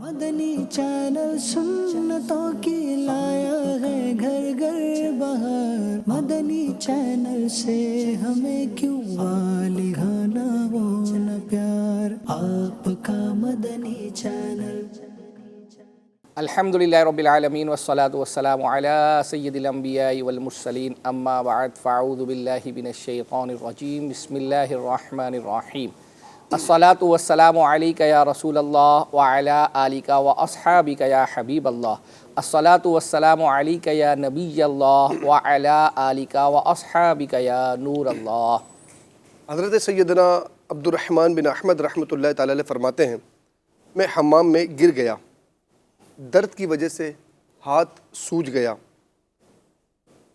مدنی channel سنتوں کی لایا ہے گھر گھر بہار، مدنی چینل سے ہمیں کیوں والہانہ وہ نہ پیار، آپ کا مدنی چینل۔ الحمدللہ رب العالمین والصلاة والسلام علی سید الانبیاء والمرسلین، اما بعد فاعوذ باللہ من الشیطان الرجیم، بسم اللہ الرحمن الرحیم۔ الصلاة والسلام علیک یا رسول اللہ وعلی آلک واصحابک یا حبیب اللہ، الصلاة والسلام علیک یا نبی اللہ وعلی آلک واصحابک یا نور اللہ۔ حضرت سیدنا عبد الرحمن بن احمد رحمۃ اللہ تعالی علیہ فرماتے ہیں، میں حمام میں گر گیا، درد کی وجہ سے ہاتھ سوج گیا،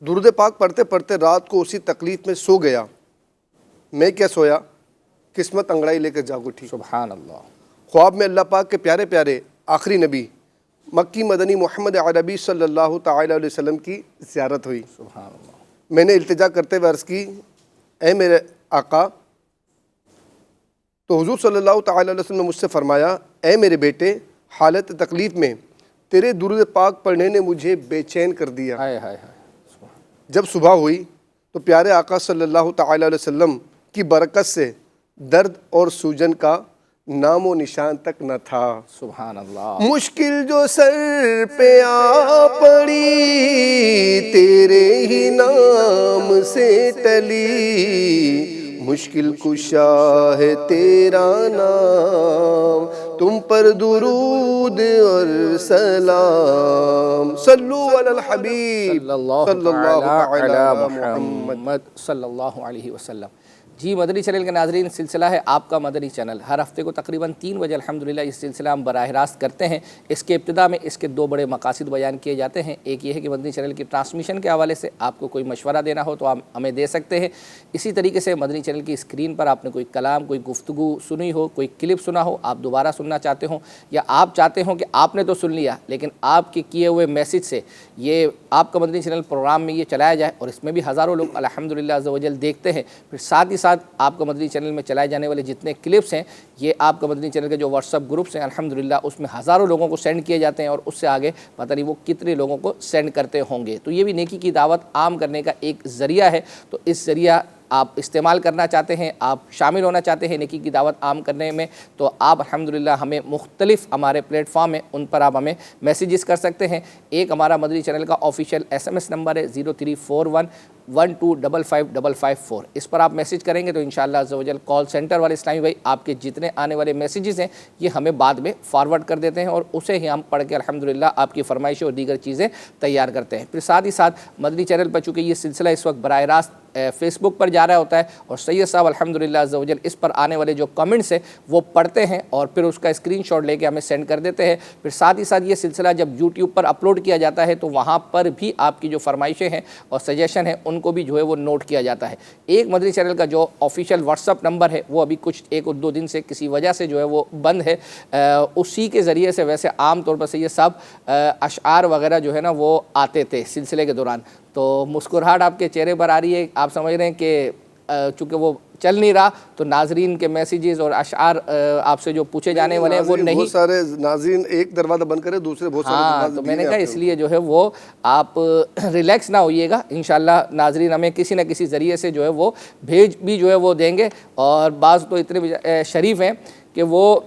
درود پاک پڑھتے پڑھتے رات کو اسی تکلیف میں سو گیا، میں کیا سویا، قسمت انگڑائی لے کر جاگ اٹھی۔ سبحان اللہ۔ خواب میں اللہ پاک کے پیارے پیارے آخری نبی مکی مدنی محمد عربی صلی اللہ تعالی علیہ وسلم کی زیارت ہوئی۔ سبحان اللہ۔ میں نے التجا کرتے ہوئے عرض کی، اے میرے آقا، تو حضور صلی اللہ تعالی علیہ وسلم نے مجھ سے فرمایا، اے میرے بیٹے، حالت تکلیف میں تیرے درود پاک پڑھنے نے مجھے بے چین کر دیا۔ جب صبح ہوئی تو پیارے آقا صلی اللہ تعالی علیہ وسلم کی برکت سے درد اور سوجن کا نام و نشان تک نہ تھا۔ سبحان اللہ۔ مشکل جو سر پہ آ پڑی تیرے ہی نام سے ٹلی، مشکل کشا ہے تیرا نام، تم پر درود اور سلام، صلو علی الحبیب صلی اللہ علی محمد صلی اللہ علیہ وسلم۔ جی مدنی چینل کے ناظرین، سلسلہ ہے آپ کا مدنی چینل۔ ہر ہفتے کو تقریباً 3 بجے الحمدللہ یہ سلسلہ ہم براہ راست کرتے ہیں۔ اس کے ابتدا میں اس کے 2 بڑے مقاصد بیان کیے جاتے ہیں۔ ایک یہ ہے کہ مدنی چینل کی ٹرانسمیشن کے حوالے سے آپ کو کوئی مشورہ دینا ہو تو آپ ہمیں دے سکتے ہیں۔ اسی طریقے سے مدنی چینل کی اسکرین پر آپ نے کوئی کلام، کوئی گفتگو سنی ہو، کوئی کلپ سنا ہو، آپ دوبارہ سننا چاہتے ہوں، یا آپ چاہتے ہوں کہ آپ نے تو سن لیا لیکن آپ کے کیے ہوئے میسج سے یہ آپ کا مدنی چینل پروگرام میں یہ چلایا جائے، اور اس میں بھی ہزاروں لوگ الحمدللہ عز و جل دیکھتے ہیں، پھر ساتھ ہی ساتھ آپ کا مدنی چینل میں چلائے جانے والے جتنے کلپس ہیں یہ آپ کا مدنی چینل کے جو واٹس ایپ گروپس ہیں الحمدللہ اس میں ہزاروں لوگوں کو سینڈ کیے جاتے ہیں، اور اس سے آگے پتہ نہیں وہ کتنے لوگوں کو سینڈ کرتے ہوں گے۔ تو یہ بھی نیکی کی دعوت عام کرنے کا ایک ذریعہ ہے، تو اس ذریعہ آپ استعمال کرنا چاہتے ہیں، آپ شامل ہونا چاہتے ہیں نیکی کی دعوت عام کرنے میں، تو آپ الحمدللہ ہمیں مختلف ہمارے پلیٹ فارم ہیں ان پر آپ ہمیں میسیجز کر سکتے ہیں۔ ایک ہمارا مدنی چینل کا آفیشیل SMS نمبر ہے 0341125554، اس پر آپ میسیج کریں گے تو انشاءاللہ عز و جل کال سینٹر والے اسلامی بھائی آپ کے جتنے آنے والے میسیجز ہیں یہ ہمیں بعد میں فارورڈ کر دیتے ہیں، اور اسے ہی ہم پڑھ کے الحمدللہ آپ کی فرمائشیں اور دیگر چیزیں تیار کرتے ہیں۔ پھر ساتھ ہی ساتھ مدنی چینل پر چونکہ یہ سلسلہ اس وقت براہ راست فیس بک پر جا رہا ہوتا ہے، اور سید صاحب الحمدللہ عز و جل اس پر آنے والے جو کمنٹس ہیں وہ پڑھتے ہیں اور پھر اس کا اسکرین شاٹ لے کے ہمیں سینڈ کر دیتے ہیں۔ پھر ساتھ ہی ساتھ یہ سلسلہ جب یوٹیوب پر اپلوڈ کیا جاتا ہے تو وہاں پر بھی آپ کی جو فرمائشیں ہیں اور سجیشن ہیں ان کو بھی جو ہے وہ نوٹ کیا جاتا ہے۔ ایک مدنی چینل کا جو آفیشیل واٹس ایپ نمبر ہے وہ ابھی کچھ 1 اور 2 دن سے کسی وجہ سے جو ہے وہ بند ہے، اسی کے ذریعے سے ویسے عام طور پر سید صاحب اشعار وغیرہ جو ہے نا وہ آتے تھے سلسلے کے دوران، تو مسکراہٹ آپ کے چہرے پر آ رہی ہے، آپ سمجھ رہے ہیں کہ چونکہ وہ چل نہیں رہا تو ناظرین کے میسیجز اور اشعار آپ سے جو پوچھے جانے والے ہیں وہ نہیں، بہت سارے ناظرین ایک دروازہ بند کرے دوسرے بہت سارے ہاں، تو میں نے کہا اس لیے جو ہے وہ آپ ریلیکس نہ ہوئیے گا، انشاءاللہ ناظرین ہمیں کسی نہ کسی ذریعے سے جو ہے وہ بھیج بھی جو ہے وہ دیں گے، اور بعض تو اتنے شریف ہیں کہ وہ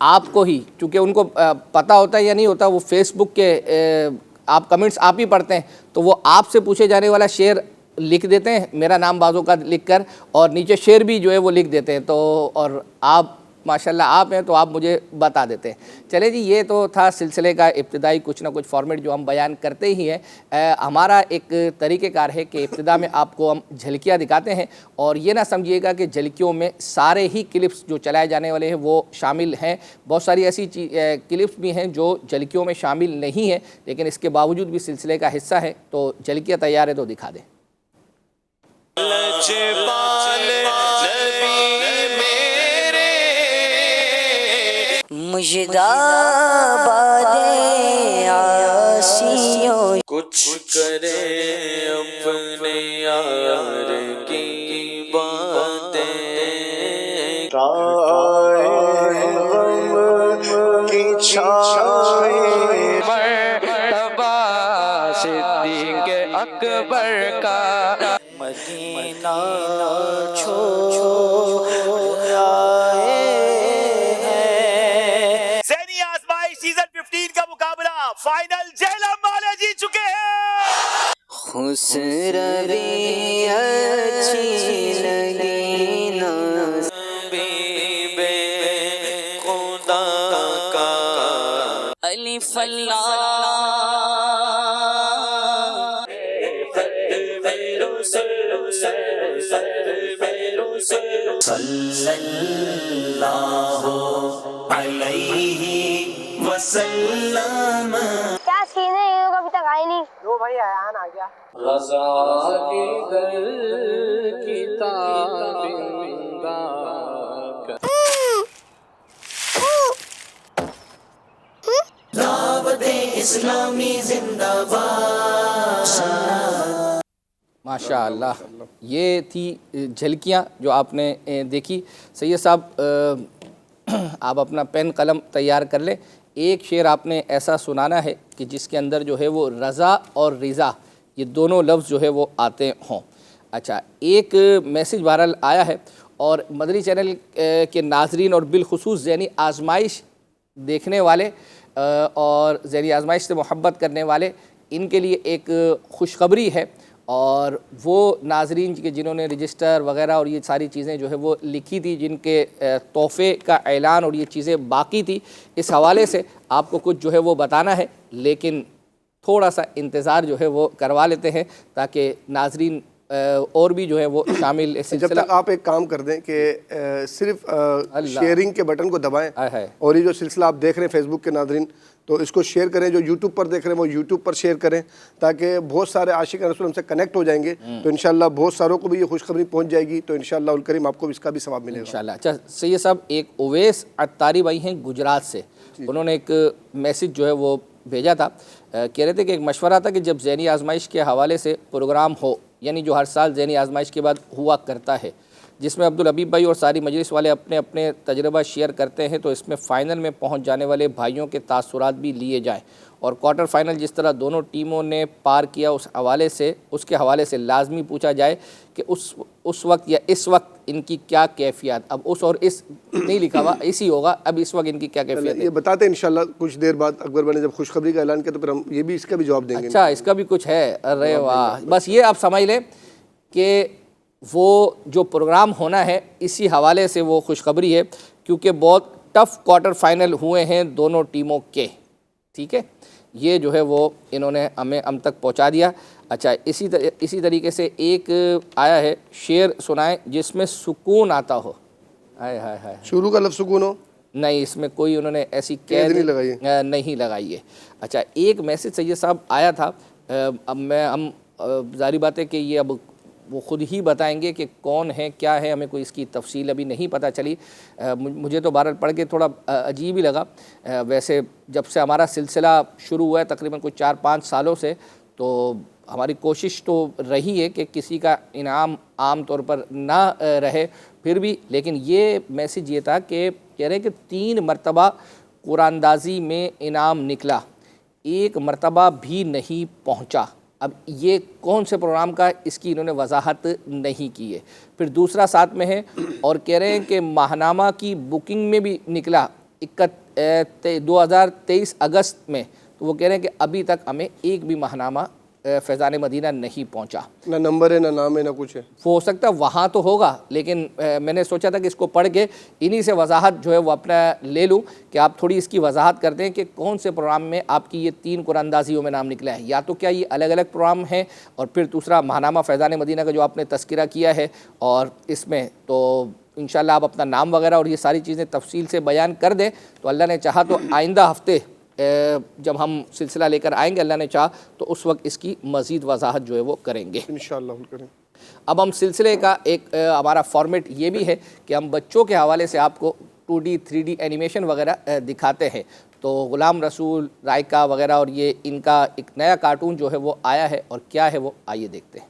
آپ کو ہی، چونکہ ان کو پتہ ہوتا ہے یا نہیں ہوتا، وہ فیس بک کے آپ کمنٹس آپ ہی پڑھتے ہیں تو وہ آپ سے پوچھے جانے والا شعر لکھ دیتے ہیں میرا نام بازوں کا لکھ کر، اور نیچے شعر بھی جو ہے وہ لکھ دیتے ہیں، تو اور آپ ماشاءاللہ آپ ہیں تو آپ مجھے بتا دیتے ہیں۔ چلے جی، یہ تو تھا سلسلے کا ابتدائی کچھ نہ کچھ فارمیٹ جو ہم بیان کرتے ہی ہیں۔ ہمارا ایک طریقہ کار ہے کہ ابتدا میں آپ کو ہم جھلکیاں دکھاتے ہیں، اور یہ نہ سمجھیے گا کہ جھلکیوں میں سارے ہی کلپس جو چلائے جانے والے ہیں وہ شامل ہیں، بہت ساری ایسی کلپس بھی ہیں جو جھلکیوں میں شامل نہیں ہیں لیکن اس کے باوجود بھی سلسلے کا حصہ ہے، تو جھلکیاں تیار ہے تو دکھا دیں۔ مجدہ باد آسیوں کچھ کرے اپنے یار کی باتیں، غم کی چھائے مرتبہ صدیق اکبر کا مدینہ چھوڑ آئے ہیں۔ ذہنی آزمائش سیزن 15 کا مقابلہ فائنل جہلم والے جیت چکے ہیں۔ خسروی اچھی لگی نا بے خدا کا الف اللہ صلی اللہ علیہ وسلم۔ کیا سین ہے، یہ لوگ ابھی تک آئے نہیں۔ رضا کی در کتاب دعوت اسلامی زندہ باد۔ ماشاء اللہ، یہ تھی جھلکیاں جو آپ نے دیکھی۔ سید صاحب آپ اپنا پین قلم تیار کر لیں، ایک شعر آپ نے ایسا سنانا ہے کہ جس کے اندر جو ہے وہ رضا اور رضا یہ دونوں لفظ جو ہے وہ آتے ہوں۔ اچھا، ایک میسیج بہرحال آیا ہے اور مدنی چینل کے ناظرین اور بالخصوص ذہنی آزمائش دیکھنے والے اور ذہنی آزمائش سے محبت کرنے والے، ان کے لیے ایک خوشخبری ہے، اور وہ ناظرین کے جنہوں نے رجسٹر وغیرہ اور یہ ساری چیزیں جو ہے وہ لکھی تھی، جن کے تحفے کا اعلان اور یہ چیزیں باقی تھی، اس حوالے سے آپ کو کچھ جو ہے وہ بتانا ہے، لیکن تھوڑا سا انتظار جو ہے وہ کروا لیتے ہیں تاکہ ناظرین اور بھی جو ہے وہ شامل اس جب سلسلہ۔ تک آپ ایک کام کر دیں کہ صرف شیئرنگ کے بٹن کو دبائیں، اور یہ جو سلسلہ آپ دیکھ رہے ہیں فیس بک کے ناظرین، تو اس کو شیئر کریں، جو یوٹیوب پر دیکھ رہے ہیں وہ یوٹیوب پر شیئر کریں، تاکہ بہت سارے عاشق رسول ہم سے کنیکٹ ہو جائیں گے، تو انشاءاللہ بہت ساروں کو بھی یہ خوشخبری پہنچ جائے گی، تو انشاءاللہ الکریم آپ کو اس کا بھی ثواب ملے گا انشاءاللہ۔ اچھا سید صاحب، ایک اویس عطاری بھائی ہیں گجرات سے، انہوں نے ایک میسیج جو ہے وہ بھیجا تھا، کہہ رہے تھے کہ ایک مشورہ تھا کہ جب ذہنی آزمائش کے حوالے سے پروگرام ہو، یعنی جو ہر سال ذہنی آزمائش کے بعد ہوا کرتا ہے، جس میں عبدالحبیب بھائی اور ساری مجلس والے اپنے اپنے تجربہ شیئر کرتے ہیں، تو اس میں فائنل میں پہنچ جانے والے بھائیوں کے تاثرات بھی لیے جائیں، اور کوارٹر فائنل جس طرح دونوں ٹیموں نے پار کیا اس کے حوالے سے لازمی پوچھا جائے کہ اس وقت یا اس وقت ان کی کیا کیفیت، اب اس اور اس نہیں لکھا ہوا، اسی ہوگا، اب اس وقت ان کی کیا کیفیت ہے۔ یہ بتاتے ہیں انشاءاللہ کچھ دیر بعد اکبر بھائی نے جب خوشخبری کا اعلان کیا تو پھر ہم یہ بھی اس کا بھی جواب دیں گے۔ اچھا، اس کا بھی کچھ ہے، ارے واہ، بس یہ آپ سمجھ لیں کہ وہ جو پروگرام ہونا ہے اسی حوالے سے وہ خوشخبری ہے، کیونکہ بہت ٹف کوارٹر فائنل ہوئے ہیں دونوں ٹیموں کے، ٹھیک ہے، یہ جو ہے وہ انہوں نے ہم تک پہنچا دیا۔ اچھا، اسی طریقے سے ایک آیا ہے، شعر سنائیں جس میں سکون آتا ہو۔ ہائے ہائے ہائے، شروع کا لفظ سکون ہو؟ نہیں، اس میں کوئی انہوں نے ایسی قید نہیں لگائی ہے۔ اچھا، ایک میسیج سید صاحب آیا تھا، اب ہم ظاہری بات ہے کہ یہ اب وہ خود ہی بتائیں گے کہ کون ہے کیا ہے، ہمیں کوئی اس کی تفصیل ابھی نہیں پتہ چلی۔ مجھے تو بہرحال پڑھ کے تھوڑا عجیب ہی لگا، ویسے جب سے ہمارا سلسلہ شروع ہوا ہے تقریباً کوئی 4-5 سالوں سے، تو ہماری کوشش تو رہی ہے کہ کسی کا انعام عام طور پر نہ رہے، پھر بھی لیکن یہ میسیج یہ تھا کہ کہہ رہے کہ 3 مرتبہ قرآن اندازی میں انعام نکلا، 1 مرتبہ بھی نہیں پہنچا۔ اب یہ کون سے پروگرام کا، اس کی انہوں نے وضاحت نہیں کی ہے۔ پھر دوسرا ساتھ میں ہے، اور کہہ رہے ہیں کہ ماہنامہ کی بکنگ میں بھی نکلا 2023 اگست میں، تو وہ کہہ رہے ہیں کہ ابھی تک ہمیں ایک بھی ماہنامہ فیضان مدینہ نہیں پہنچا، نہ نمبر ہے نہ نام ہے نہ کچھ ہے۔ ہو سکتا ہے وہاں تو ہوگا، لیکن میں نے سوچا تھا کہ اس کو پڑھ کے انہی سے وضاحت جو ہے وہ اپنا لے لوں، کہ آپ تھوڑی اس کی وضاحت کر دیں کہ کون سے پروگرام میں آپ کی یہ 3 قرآن اندازیوں میں نام نکلا ہے، یا تو کیا یہ الگ الگ پروگرام ہیں، اور پھر دوسرا ماہنامہ فیضان مدینہ کا جو آپ نے تذکرہ کیا ہے، اور اس میں تو انشاءاللہ آپ اپنا نام وغیرہ اور یہ ساری چیزیں تفصیل سے بیان کر دیں، تو اللہ نے چاہا تو آئندہ ہفتے جب ہم سلسلہ لے کر آئیں گے، اللہ نے چاہا تو اس وقت اس کی مزید وضاحت جو ہے وہ کریں گے انشاءاللہ کریں۔ اب ہم سلسلے کا ایک ہمارا فارمیٹ یہ بھی ہے کہ ہم بچوں کے حوالے سے آپ کو 2D 3D اینیمیشن وغیرہ دکھاتے ہیں، تو غلام رسول، رائکا وغیرہ، اور یہ ان کا ایک نیا کارٹون جو ہے وہ آیا ہے، اور کیا ہے وہ آئیے دیکھتے ہیں۔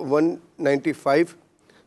195,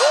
2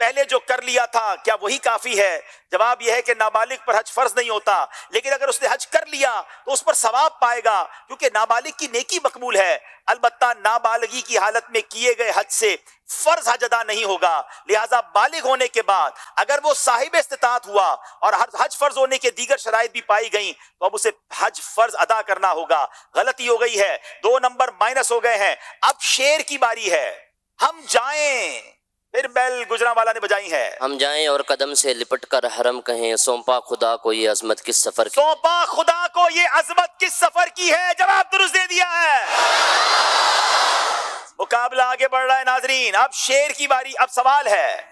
پہلے جو کر لیا تھا کیا وہی کافی ہے؟ جواب یہ ہے کہ نابالغ پر حج فرض نہیں ہوتا، لیکن اگر اس نے حج کر لیا تو اس پر ثواب پائے گا، کیونکہ نابالغ کی نیکی مقبول ہے۔ البتہ نابالغی کی حالت میں کیے گئے حج سے فرض حج ادا نہیں ہوگا، لہٰذا بالغ ہونے کے بعد اگر وہ صاحب استطاعت ہوا اور حج فرض ہونے کے دیگر شرائط بھی پائی گئیں تو اب اسے حج فرض ادا کرنا ہوگا۔ غلطی ہو گئی ہے، 2 نمبر مائنس ہو گئے ہیں۔ اب شیر کی باری ہے، ہم جائیں، پھر بیل گجرانوالا نے بجائی ہے، ہم جائیں اور قدم سے لپٹ کر حرم کہیں، سونپا خدا کو یہ عظمت کس سفر کی، سونپا خدا کو یہ عظمت کس سفر کی ہے؟ جواب درست دے دیا ہے۔ مقابلہ آگے بڑھ رہا ہے ناظرین، اب شیر کی باری۔ اب سوال ہے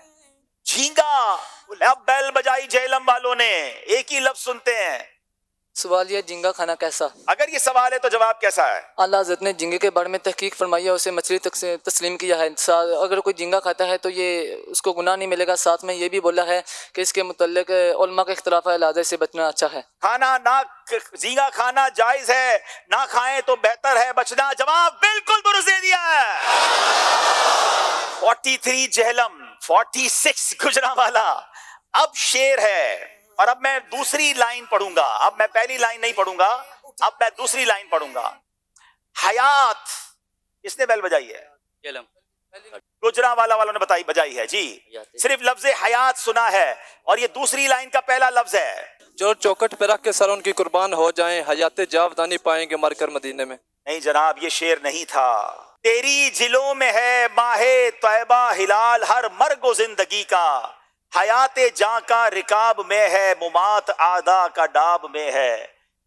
جھینگا، اب بیل بجائی جہلم والوں نے، ایک ہی لفظ سنتے ہیں۔ سوال یہ جھینگا کھانا کیسا؟ اگر یہ سوال ہے تو جواب کیسا ہے؟ اللہ حضرت نے جھینگے کے بارے میں تحقیق فرمائی ہے، اسے مچھلی تک سے تسلیم کیا ہے۔ اگر کوئی جھینگا کھاتا ہے تو یہ اس کو گناہ نہیں ملے گا، ساتھ میں یہ بھی بولا ہے کہ اس کے متعلق علماء کا اختلاف ہے، لہٰذا سے بچنا اچھا ہے۔ کھانا نہ جھینگا کھانا جائز ہے، نہ کھائیں تو بہتر ہے بچنا۔ جواب بالکل درست دے دیا ہے۔ 43 جہلم، 46 گجرانوالا۔ اب شیر ہے، اور اب میں دوسری لائن پڑھوں گا، اب میں پہلی لائن نہیں پڑھوں گا، اب میں دوسری لائن پڑھوں گا۔ حیات، اس نے بیل بجائی ہے؟ گجرانوالا والوں نے بجائی ہے جی، صرف لفظ حیات سنا ہے، اور یہ دوسری لائن کا پہلا لفظ ہے۔ جو چوکٹ پہ رکھ کے سر ان کی قربان ہو جائیں، حیات جاودانی پائیں گے مر کر مدینے میں۔ نہیں جناب، یہ شیر نہیں تھا۔ تیری جلوں میں ہے ماہ طیبہ ہلال، ہر مرگ و زندگی کا، حیات جاں کا رکاب میں ہے، ممات آدھا کا ڈاب میں ہے۔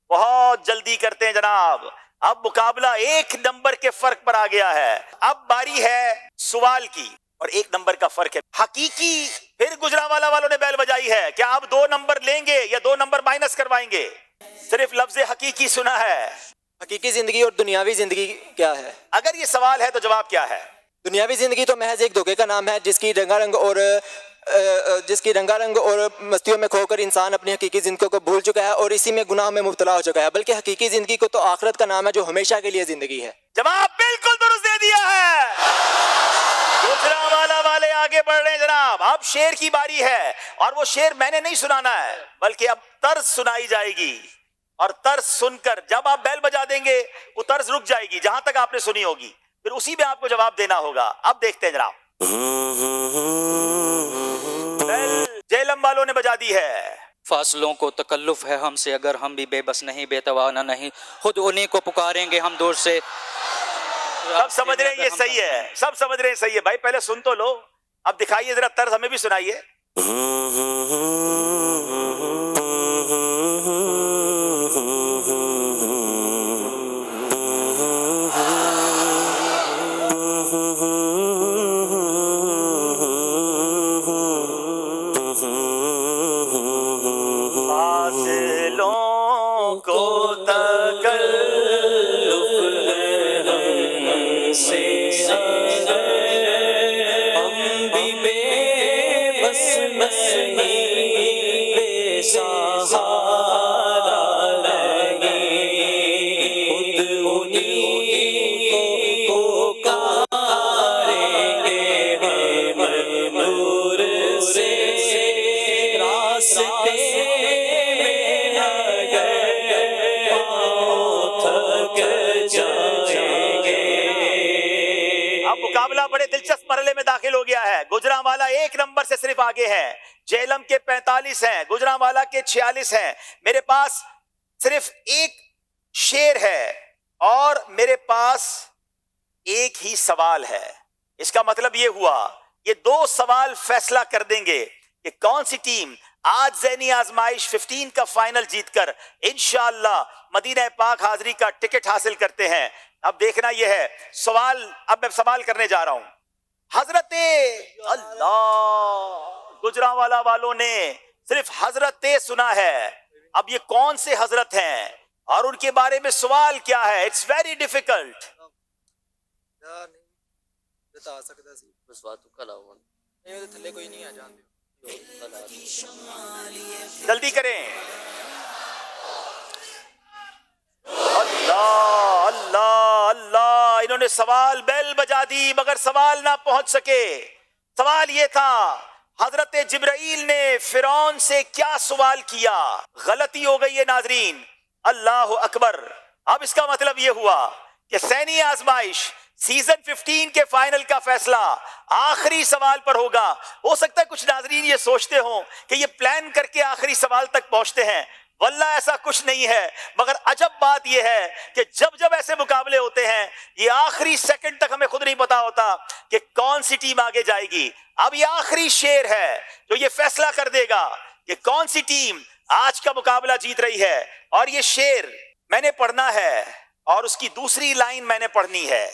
بہت جلدی کرتے ہیں جناب، اب مقابلہ 1 نمبر کے فرق پر آ گیا ہے۔ اب باری ہے سوال کی، اور 1 نمبر کا فرق ہے۔ حقیقی، پھر گجرانوالا والوں نے بیل بجائی ہے، کیا آپ 2 نمبر لیں گے یا 2 نمبر مائنس کروائیں گے؟ صرف لفظ حقیقی سنا ہے۔ حقیقی زندگی اور دنیاوی زندگی کیا ہے؟ اگر یہ سوال ہے تو جواب کیا ہے؟ دنیاوی زندگی تو محض ایک دھوکے کا نام ہے، جس کی رنگا رنگ اور مستیوں میں کھو کر انسان اپنی حقیقی زندگی کو بھول چکا ہے اور اسی میں گناہ میں مبتلا ہو چکا ہے، بلکہ حقیقی زندگی کو تو آخرت کا نام ہے جو ہمیشہ کے لیے زندگی ہے۔ جواب بالکل درست دے دیا ہے۔ گجرانوالا والے آگے بڑھ رہے ہیں جناب، اب شیر کی باری ہے، اور وہ شیر میں نے نہیں سنانا ہے بلکہ اب طرز سنائی جائے گی، اور طرز سن کر جب آپ بیل بجا دیں گے وہ طرز رک جائے گی جہاں تک آپ نے سنی ہوگی، پھر اسی میں آپ کو جواب دینا ہوگا۔ اب دیکھتے ہیں جناب، بیل جہلم والوں نے بجا دی ہے۔ فاصلوں کو تکلف ہے ہم سے، اگر ہم بھی بے بس نہیں، بے توانہ نہیں، خود انہیں کو پکاریں گے ہم دور سے۔ سب سمجھ رہے ہیں یہ صحیح ہے، سب سمجھ رہے ہیں صحیح ہے۔ بھائی پہلے سن تو لو، اب دکھائیے ذرا طرز، ہمیں بھی سنائیے۔ فاصلوں کو تکلف ہے ہم سے، ہم بھی بے بس نہیں، بے سہارا لگے، خود انہیں کو پکاریں گے ہم نور سے، راستے میں اگر پاؤں تھک جائیں گے۔ اب مقابلہ بڑے دلچسپ مرحلے میں داخل ہو گیا ہے۔ گجرانوالا 1 نمبر سے صرف آگے ہے، جہلم کے 45 ہیں، گجرانوالا کے 46 ہیں۔ میرے پاس صرف ایک شیر ہے اور میرے پاس ایک ہی سوال ہے۔ اس کا مطلب یہ ہوا یہ 2 سوال فیصلہ کر دیں گے کہ کون سی ٹیم آج ذہنی آزمائش 15 کا فائنل جیت کر انشاءاللہ مدینہ پاک حاضری کا ٹکٹ حاصل کرتے ہیں۔ اب دیکھنا یہ ہے سوال، اب میں سوال کرنے جا رہا ہوں۔ حضرت اللہ، گجرانوالا والوں نے صرف حضرت سنا ہے، اب یہ کون سے حضرت ہیں اور ان کے بارے میں سوال کیا ہے؟ It's very difficult. جلدی کریں۔ اللہ اللہ اللہ، انہوں نے سوال بیل بجا دی مگر سوال نہ پہنچ سکے۔ سوال یہ تھا حضرت جبرائیل نے فرعون سے کیا سوال کیا؟ غلطی ہو گئی ہے ناظرین، اللہ اکبر۔ اب اس کا مطلب یہ ہوا کہ سینی آزمائش سیزن 15 کے فائنل کا فیصلہ آخری سوال پر ہوگا۔ ہو سکتا ہے کچھ ناظرین یہ سوچتے ہوں کہ یہ پلان کر کے آخری سوال تک پہنچتے ہیں، واللہ ایسا کچھ نہیں ہے، مگر عجب بات یہ ہے کہ جب ایسے مقابلے ہوتے ہیں یہ آخری سیکنڈ تک ہمیں خود نہیں پتا ہوتا کہ کون سی ٹیم آگے جائے گی۔ اب یہ آخری شیر ہے جو یہ فیصلہ کر دے گا کہ کون سی ٹیم آج کا مقابلہ جیت رہی ہے، اور یہ شیر میں نے پڑھنا ہے اور اس کی دوسری لائن میں نے پڑھنی ہے۔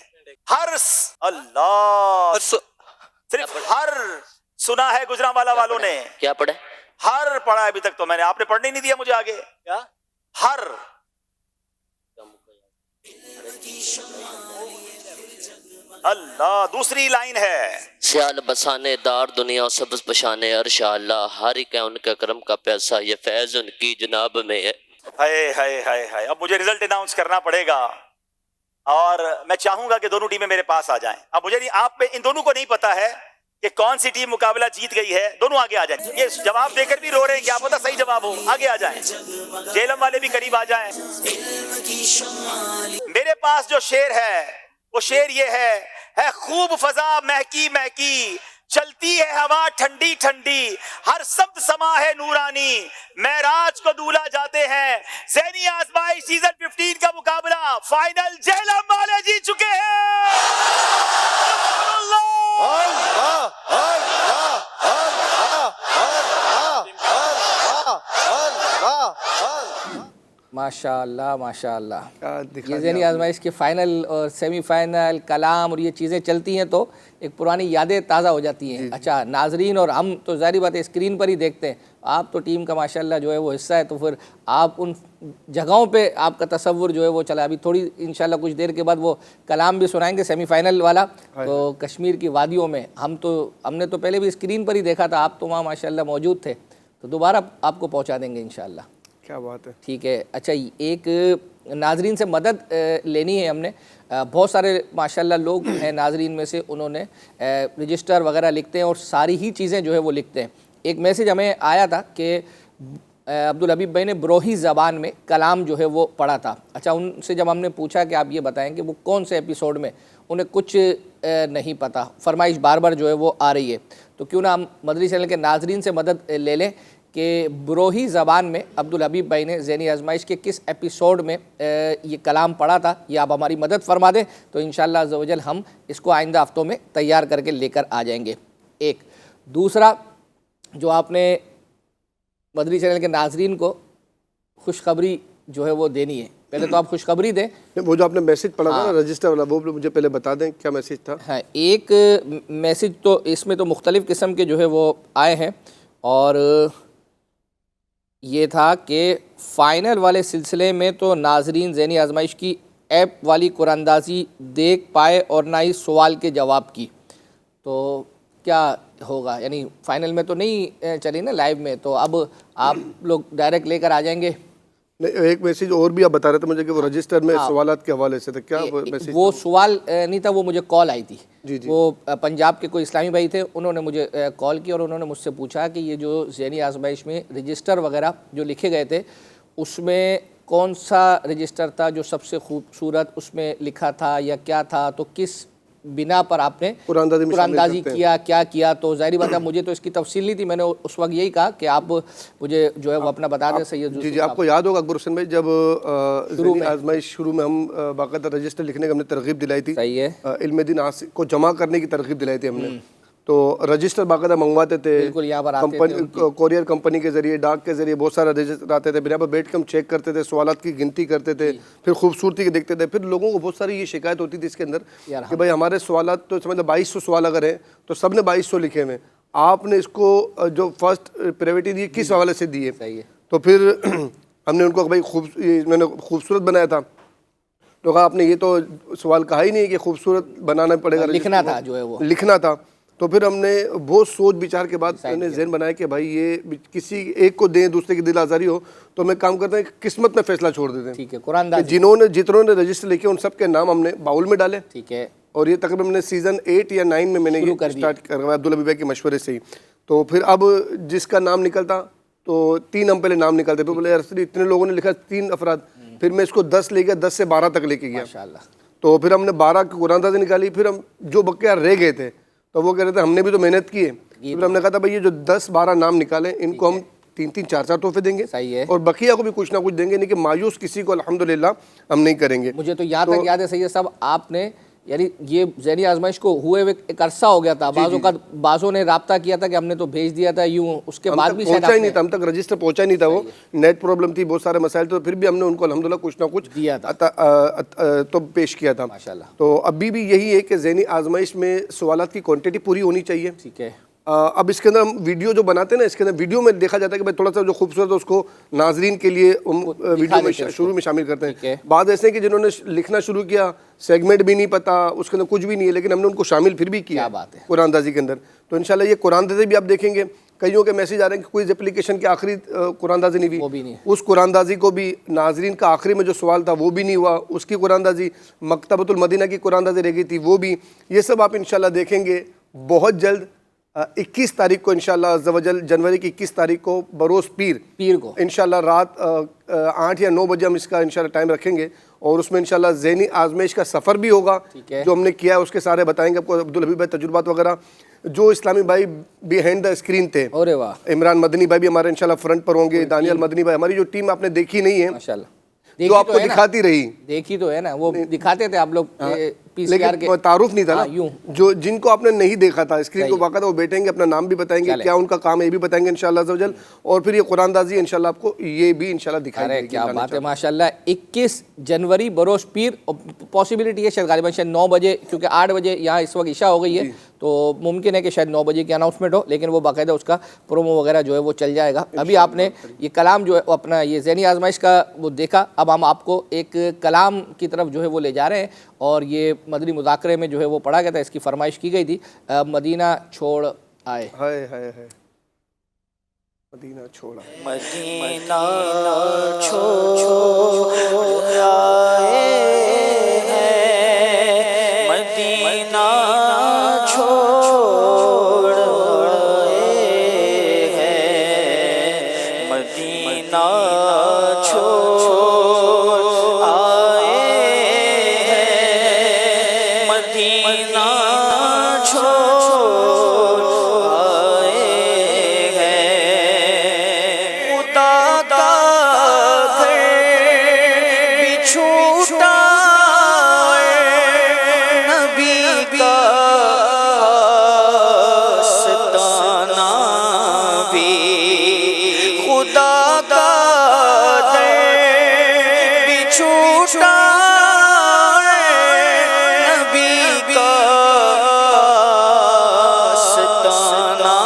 اللہ صرف ہر سنا ہے گجرانوالا والوں نے، کیا پڑھے؟ ہر پڑھا ہے ابھی تک تو میں نے، آپ نے پڑھنے نہیں دیا مجھے آگے۔ کیا ہر؟ اللہ دوسری لائن ہے، سیال بسانے دار دنیا سبز پشانے عرش اللہ، ہر ایک ہے ان کے کرم کا پیسہ، یہ فیض ان کی جناب میں ہے۔ ہائے ہائے ہائے ہائے، اب مجھے رزلٹ اناؤنس کرنا پڑے گا اور میں چاہوں گا کہ دونوں ٹیمیں میرے پاس آ جائیں۔ اب مجھے نہیں، آپ میں ان دونوں کو نہیں پتا ہے کہ کون سی ٹیم مقابلہ جیت گئی ہے، دونوں آگے آ جائیں۔ یہ جواب دے کر بھی رو رہے ہیں، کیا پتہ صحیح جواب ہو، آگے آ جائیں، جیلم والے بھی قریب آ جائیں۔ میرے پاس جو شعر ہے وہ شعر یہ ہے خوب فضا مہکی مہکی، چلتی ہے ہوا ٹھنڈی ٹھنڈی، ہر سمت سما ہے نورانی، معراج کو دولہا جاتے ہیں، ذہنی آزمائش سیزن 15 کا مقابلہ فائنل جہلم والے جیت چکے ہیں۔ ماشاء اللہ ماشاء اللہ۔ یہ ذہنی آزمائش کے فائنل اور سیمی فائنل کلام اور یہ چیزیں چلتی ہیں تو ایک پرانی یادیں تازہ ہو جاتی ہیں۔ اچھا ناظرین اور ہم تو ظاہری بات ہے اسکرین پر ہی دیکھتے ہیں، آپ تو ٹیم کا ماشاءاللہ جو ہے وہ حصہ ہے، تو پھر آپ ان جگہوں پہ آپ کا تصور جو ہے وہ چلا۔ ابھی تھوڑی انشاءاللہ کچھ دیر کے بعد وہ کلام بھی سنائیں گے سیمی فائنل والا، تو کشمیر کی وادیوں میں ہم نے تو پہلے بھی اسکرین پر ہی دیکھا تھا، آپ تو وہاں ماشاءاللہ موجود تھے، تو دوبارہ آپ کو پہنچا دیں گے انشاءاللہ۔ کیا بات ہے، ٹھیک ہے۔ اچھا ایک ناظرین سے مدد لینی ہے ہم نے، بہت سارے ماشاءاللہ لوگ ہیں ناظرین میں سے، انہوں نے رجسٹر وغیرہ لکھتے ہیں اور ساری ہی چیزیں جو ہے وہ لکھتے ہیں۔ ایک میسیج ہمیں آیا تھا کہ عبدالحبیب بھائی نے بروہی زبان میں کلام جو ہے وہ پڑھا تھا۔ اچھا ان سے جب ہم نے پوچھا کہ آپ یہ بتائیں کہ وہ کون سے ایپیسوڈ میں، انہیں کچھ نہیں پتہ، فرمائش بار بار جو ہے وہ آ رہی ہے، تو کیوں نہ ہم مدری چینل کے ناظرین سے مدد لے لیں کہ بروہی زبان میں عبدالحبیب بھائی نے ذہنی آزمائش کے کس ایپیسوڈ میں یہ کلام پڑھا تھا، یہ آپ ہماری مدد فرما دیں تو انشاءاللہ عز و جل ہم اس کو آئندہ ہفتوں میں تیار کر کے لے کر آ جائیں گے۔ ایک دوسرا جو آپ نے مدری چینل کے ناظرین کو خوشخبری جو ہے وہ دینی ہے، پہلے تو آپ خوشخبری دیں۔ وہ جو آپ نے میسیج پڑھا تھا نا رجسٹر والا، وہ مجھے پہلے بتا دیں کیا میسیج تھا۔ ہاں ایک میسیج تو اس میں تو مختلف قسم کے جو ہے وہ آئے ہیں، اور یہ تھا کہ فائنل والے سلسلے میں تو ناظرین ذہنی آزمائش کی ایپ والی قرآن اندازی دیکھ پائے اور نہ ہی سوال کے جواب کی، تو کیا ہوگا؟ یعنی فائنل میں تو نہیں چلی نا لائیو میں، تو اب آپ لوگ ڈائریکٹ لے کر آ جائیں گے۔ نہیں ایک میسیج اور بھی آپ بتا رہے تھے مجھے کہ وہ رجسٹر میں سوالات کے حوالے سے تھا، کیا میسیج؟ وہ سوال نہیں تھا، وہ مجھے کال آئی تھی، وہ پنجاب کے کوئی اسلامی بھائی تھے، انہوں نے مجھے کال کی اور انہوں نے مجھ سے پوچھا کہ یہ جو ذہنی آزمائش میں رجسٹر وغیرہ جو لکھے گئے تھے اس میں کون سا رجسٹر تھا جو سب سے خوبصورت اس میں لکھا تھا یا کیا تھا، تو کس بنا پر آپ نے قرآن اندازی کیا کیا؟ تو ظاہری بات ہے مجھے تو اس کی تفصیل نہیں تھی، میں نے اس وقت یہی کہا کہ آپ مجھے جو ہے وہ اپنا بتا دیں سید۔ جی آپ کو یاد ہوگا اکبر حسین بھائی جب ذہنی آزمائش شروع میں ہم باقاعدہ رجسٹر لکھنے کا ہم نے ترغیب دلائی تھی، صحیح ہے، علم دین کو جمع کرنے کی ترغیب دلائی تھی ہم نے، تو رجسٹر باقاعدہ منگواتے تھے، کوریئر کمپنی کے ذریعے، ڈاک کے ذریعے بہت سارا رجسٹر آتے تھے، بنا پر بیٹھ کے ہم چیک کرتے تھے، سوالات کی گنتی کرتے تھے، پھر خوبصورتی کے دیکھتے تھے، پھر لوگوں کو بہت ساری یہ شکایت ہوتی تھی اس کے اندر کہ بھائی ہمارے سوالات تو سمجھ لو 2200 سوال اگر ہیں تو سب نے 2200 لکھے ہوئے، آپ نے اس کو جو فرسٹ پریورٹی دی کس حوالے سے دی ہے؟ تو پھر ہم نے ان کو بھائی میں نے خوبصورت بنایا تھا، تو کہا آپ نے یہ تو سوال کہا ہی نہیں کہ خوبصورت بنانا پڑے گا، لکھنا تھا جو ہے وہ لکھنا تھا۔ تو پھر ہم نے بہت سوچ بچار کے بعد ہم نے ذہن بنایا کہ بھائی یہ کسی ایک کو دیں دوسرے کی دل آزاری ہو، تو ہم کام کرتے ہیں قسمت میں فیصلہ چھوڑ دیتے ہیں۔ ٹھیک ہے، قرآن جتنوں نے رجسٹر لکھے ان سب کے نام ہم نے باؤل میں ڈالے، ٹھیک ہے، اور یہ تقریباً ہم نے سیزن 8 یا 9 میں نے یہ اسٹارٹ کروایا عبدالحبیب بھائی کے مشورے سے ہی۔ تو پھر اب جس کا نام نکلتا تو 3 ہم پہلے نام نکلتے، پھر بولے یار اتنے لوگوں نے لکھا 3 افراد، پھر میں اس کو 10 لے گیا، 10 سے 12 تک لے کے گیا، تو پھر ہم نے 12 کی قرآن اندازی نکالی. پھر ہم جو بقیہ رہ گئے تھے تو وہ کہہ رہے تھے ہم نے بھی تو محنت کی ہے، پھر ہم نے کہا تھا بھائی یہ جو 10-12 نام نکالیں ان کو ہم 3-3 4-4 تحفے دیں گے اور بقیہ کو بھی کچھ نہ کچھ دیں گے، نہیں کہ مایوس کسی کو الحمدللہ ہم نہیں کریں گے. مجھے تو یہاں تک یاد ہے سید صاحب، آپ نے یعنی یہ ذہنی آزمائش کو ہوئے ہوئے ایک عرصہ ہو گیا تھا، بعضوں نے رابطہ کیا تھا کہ ہم نے تو بھیج دیا تھا یوں، اس کے بعد بھی پہنچا ہی نہیں تھا، ہم تک رجسٹر پہنچا ہی نہیں تھا، وہ نیٹ پرابلم تھی، بہت سارے مسائل تھے، پھر بھی ہم نے ان کو الحمدللہ کچھ نہ کچھ دیا تھا تو پیش کیا تھا. تو ابھی بھی یہی ہے کہ ذہنی آزمائش میں سوالات کی کوانٹٹی پوری ہونی چاہیے. ٹھیک ہے. اب اس کے اندر ہم ویڈیو جو بناتے ہیں نا، اس کے اندر ویڈیو میں دیکھا جاتا ہے کہ بھائی تھوڑا سا جو خوبصورت ہے اس کو ناظرین کے لیے ویڈیو میں شروع میں شامل کرتے ہیں. بعض ایسے ہیں کہ جنہوں نے لکھنا شروع کیا، سیگمنٹ بھی نہیں پتا، اس کے اندر کچھ بھی نہیں ہے، لیکن ہم نے ان کو شامل پھر بھی کیا قرآن اندازی کے اندر. تو انشاءاللہ یہ قرآن اندازی بھی آپ دیکھیں گے، کئیوں کے میسیج آ رہے ہیں کہ کوئی اپلیکیشن کی آخری قرآن اندازی نہیں ہوئی، اس قرآن اندازی کو بھی ناظرین کا آخری میں جو سوال تھا وہ بھی نہیں ہوا، اس کی قرآن اندازی، مکتبۃ المدینہ کی قرآن اندازی رہ گئی تھی وہ بھی. یہ سب آپ انشاءاللہ دیکھیں گے بہت جلد. 21 تاریخ کو انشاءاللہ عز و جل، جنوری کی 21 تاریخ کو بروز پیر کو انشاءاللہ رات 8 یا 9 بجے ہم اس کا انشاءاللہ ٹائم رکھیں گے، اور اس میں انشاءاللہ ذہنی آزمائش کا سفر بھی ہوگا جو ہم نے کیا ہے، اس کے سارے بتائیں گے آپ کو. عبدالحبیب بھائی تجربات وغیرہ، جو اسلامی بھائی بیہائنڈ دا اسکرین تھے، عمران مدنی بھائی بھی ہمارے انشاءاللہ فرنٹ پر ہوں گے، دانیال مدنی بھائی، ہماری جو ٹیم آپ نے دیکھی نہیں ہے ماشاءاللہ، جو آپ کو دکھاتی رہی، دیکھی تو ہے نا، وہ دکھاتے تھے آپ لوگ لیکن تعارف نہیں تھا نا، جو جن کو آپ نے نہیں دیکھا تھا اسکرین کو باقاعدہ، وہ بیٹھیں گے، اپنا نام بھی بتائیں گے، کیا ان کا کام ہے یہ بھی بتائیں گے انشاءاللہ عز و جل، اور پھر یہ قرآن اندازی انشاءاللہ آپ کو یہ بھی انشاءاللہ دکھائیں گے. کیا بات ہے ماشاءاللہ. 21 جنوری بروز پیر، پاسبلٹی ہے شاید غالباً شاید 9 بجے، کیونکہ 8 بجے یہاں اس وقت عشاء ہو گئی ہے، تو ممکن ہے کہ شاید 9 بجے کی اناؤنسمنٹ ہو، لیکن وہ باقاعدہ اس کا پرومو وغیرہ جو ہے وہ چل جائے گا. ابھی آپ نے یہ کلام جو ہے اپنا یہ ذہنی آزمائش کا وہ دیکھا، اب ہم آپ کو ایک کلام کی طرف جو ہے وہ لے جا رہے ہیں، اور یہ مدنی مذاکرے میں جو ہے وہ پڑھا گیا تھا، اس کی فرمائش کی گئی تھی، مدینہ چھوڑ آئے. مدینہ چھوڑ آئے، مدینہ چھوڑ آئے ہیں، مدینہ چھوڑ آئے ہیں، مدینہ چھوڑ آئے ہیں، مدینہ چھوڑ آئے ہیں. خدا کا گھر بھی چھوٹا نبی کا ستانا بھی، خدا کا گھر بھی چھوٹا نبی کا ستانا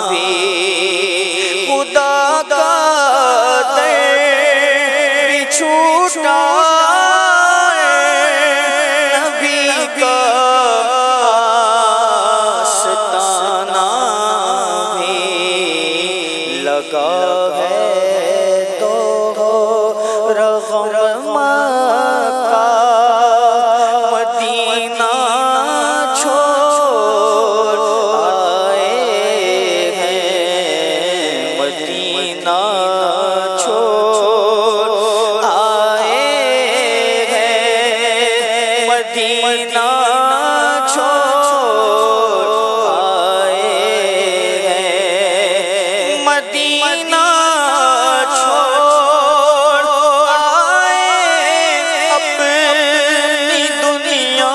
بھی، خدا کا در بھی چھوٹا نبی کا ستانا بھی. لگا ہے تو رغم مکہ، مدینہ چھوڑ آئے ہیں، مدینہ چھوڑ آئے ہیں، مدینہ چھوڑ آئے ہیں، مدینہ چھوڑ آئے اپنی دنیا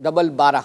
12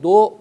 2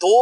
2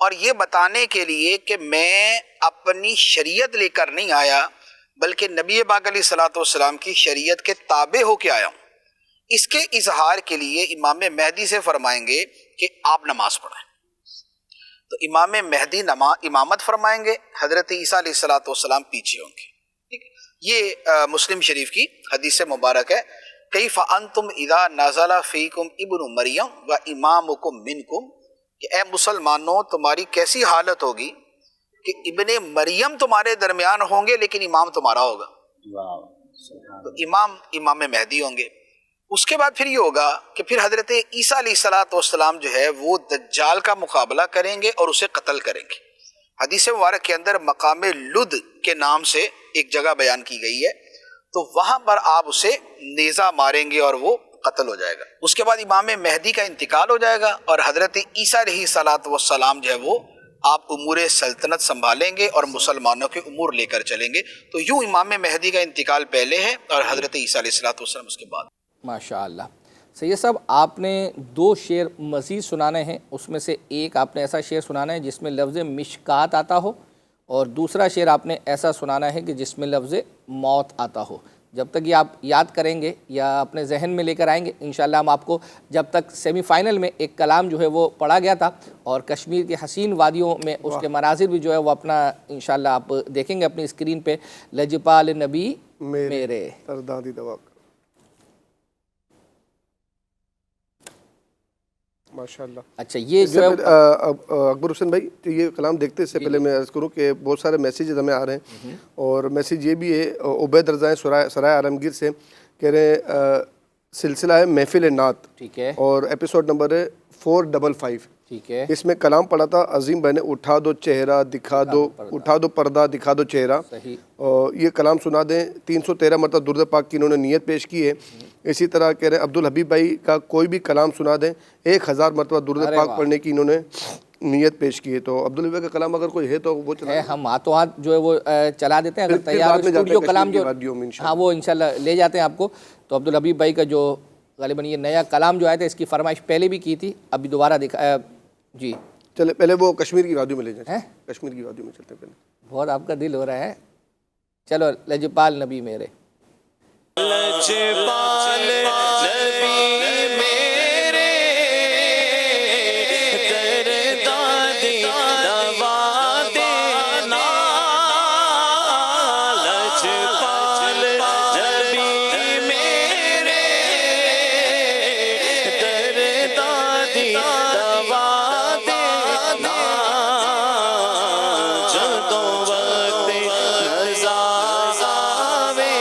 اور یہ بتانے کے لیے کہ میں اپنی شریعت لے کر نہیں آیا بلکہ نبی پاک علیہ الصلوۃ والسلام کی شریعت کے تابع ہو کے آیا ہوں. اس کے اظہار کے لیے امام مہدی سے فرمائیں گے کہ آپ نماز پڑھیں. تو امام مہدی امامت فرمائیں گے، حضرت عیسیٰ علیہ الصلوۃ والسلام پیچھے ہوں گے. یہ مسلم شریف کی حدیث مبارک ہے. کیف انتم اذا نزل فیکم ابن مریم و امامکم منکم، کہ اے مسلمانوں تمہاری کیسی حالت ہوگی کہ ابن مریم تمہارے درمیان ہوں گے لیکن امام تمہارا ہوگا. تو امام مہدی ہوں گے. اس کے بعد پھر یہ ہوگا کہ پھر حضرت عیسیٰ علیہ الصلوۃ والسلام جو ہے وہ دجال کا مقابلہ کریں گے اور اسے قتل کریں گے. حدیث مبارک کے اندر مقام لد کے نام سے ایک جگہ بیان کی گئی ہے، تو وہاں پر آپ اسے نیزہ ماریں گے اور وہ قتل ہو جائے گا. اس کے بعد امام مہدی کا انتقال ہو جائے گا اور حضرت عیسیٰ علیہ الصلوۃ والسلام جو ہے وہ آپ امور سلطنت سنبھالیں گے اور مسلمانوں کے امور لے کر چلیں گے. تو یوں امام مہدی کا انتقال پہلے ہے اور حضرت عیسیٰ علیہ الصلوۃ والسلام اس کے بعد. ماشاء اللہ. سید صاحب آپ نے 2 شعر مزید سنانے ہیں، اس میں سے ایک آپ نے ایسا شعر سنانا ہے جس میں لفظ مشکات آتا ہو، اور دوسرا شعر آپ نے ایسا سنانا ہے کہ جس میں لفظ موت آتا ہو. جب تک یہ آپ یاد کریں گے یا اپنے ذہن میں لے کر آئیں گے انشاءاللہ ہم آپ کو، جب تک سیمی فائنل میں ایک کلام جو ہے وہ پڑھا گیا تھا اور کشمیر کے حسین وادیوں میں اس کے مناظر بھی جو ہے وہ اپنا انشاءاللہ آپ دیکھیں گے اپنی اسکرین پہ. لجپال نبی میرے تردادی دوا. ماشاءاللہ. اچھا یہ جو ہے اکبر حسین بھائی یہ کلام دیکھتے سے پہلے میں عرض کروں کہ بہت سارے میسیجز ہمیں آ رہے ہیں، اور میسیج یہ بھی ہے عبید رضا سرائے عالمگیر سے، کہہ رہے ہیں سلسلہ ہے محفل نعت، ٹھیک ہے، اور ایپیسوڈ نمبر ہے 455. ٹھیک ہے. اس میں کلام پڑھا تھا عظیم بہن اٹھا دو چہرہ دکھا دو، اٹھا دو پردہ دکھا دو چہرہ. صحیح. اور یہ کلام سنا دیں. 313 مرتبہ درود پاک کی انہوں نے نیت پیش کی ہے. اسی طرح کہہ رہے ہیں عبدالحبیب بھائی کا کوئی بھی کلام سنا دیں، 1000 مرتبہ درود پاک پڑھنے کی انہوں نے نیت پیش کی ہے. تو عبدالحبیب بھائی کا کلام اگر کوئی ہے تو وہ چلا ہم ہاتھوں ہاتھ جو ہے وہ چلا دیتے ہیں. اگر تیار اسٹوڈیو کلام جو ہاں وہ انشاءاللہ لے جاتے ہیں آپ کو. تو عبدالحبیب بھائی کا جو غالباً یہ نیا کلام جو آیا تھا اس کی فرمائش پہلے بھی کی تھی، ابھی دوبارہ دکھا. جی چلے پہلے وہ کشمیر کی وادیوں میں لے جائیں. کشمیر کی وادیوں میں چلتے ہیں پہلے. بہت آپ کا دل ہو رہا ہے. چلو لجپال نبی میرے. لجپال نبی میرے دردادی دوا دینا. لجپال نبی میرے دردادی دوا دینا. جدوں وقت نظر آوے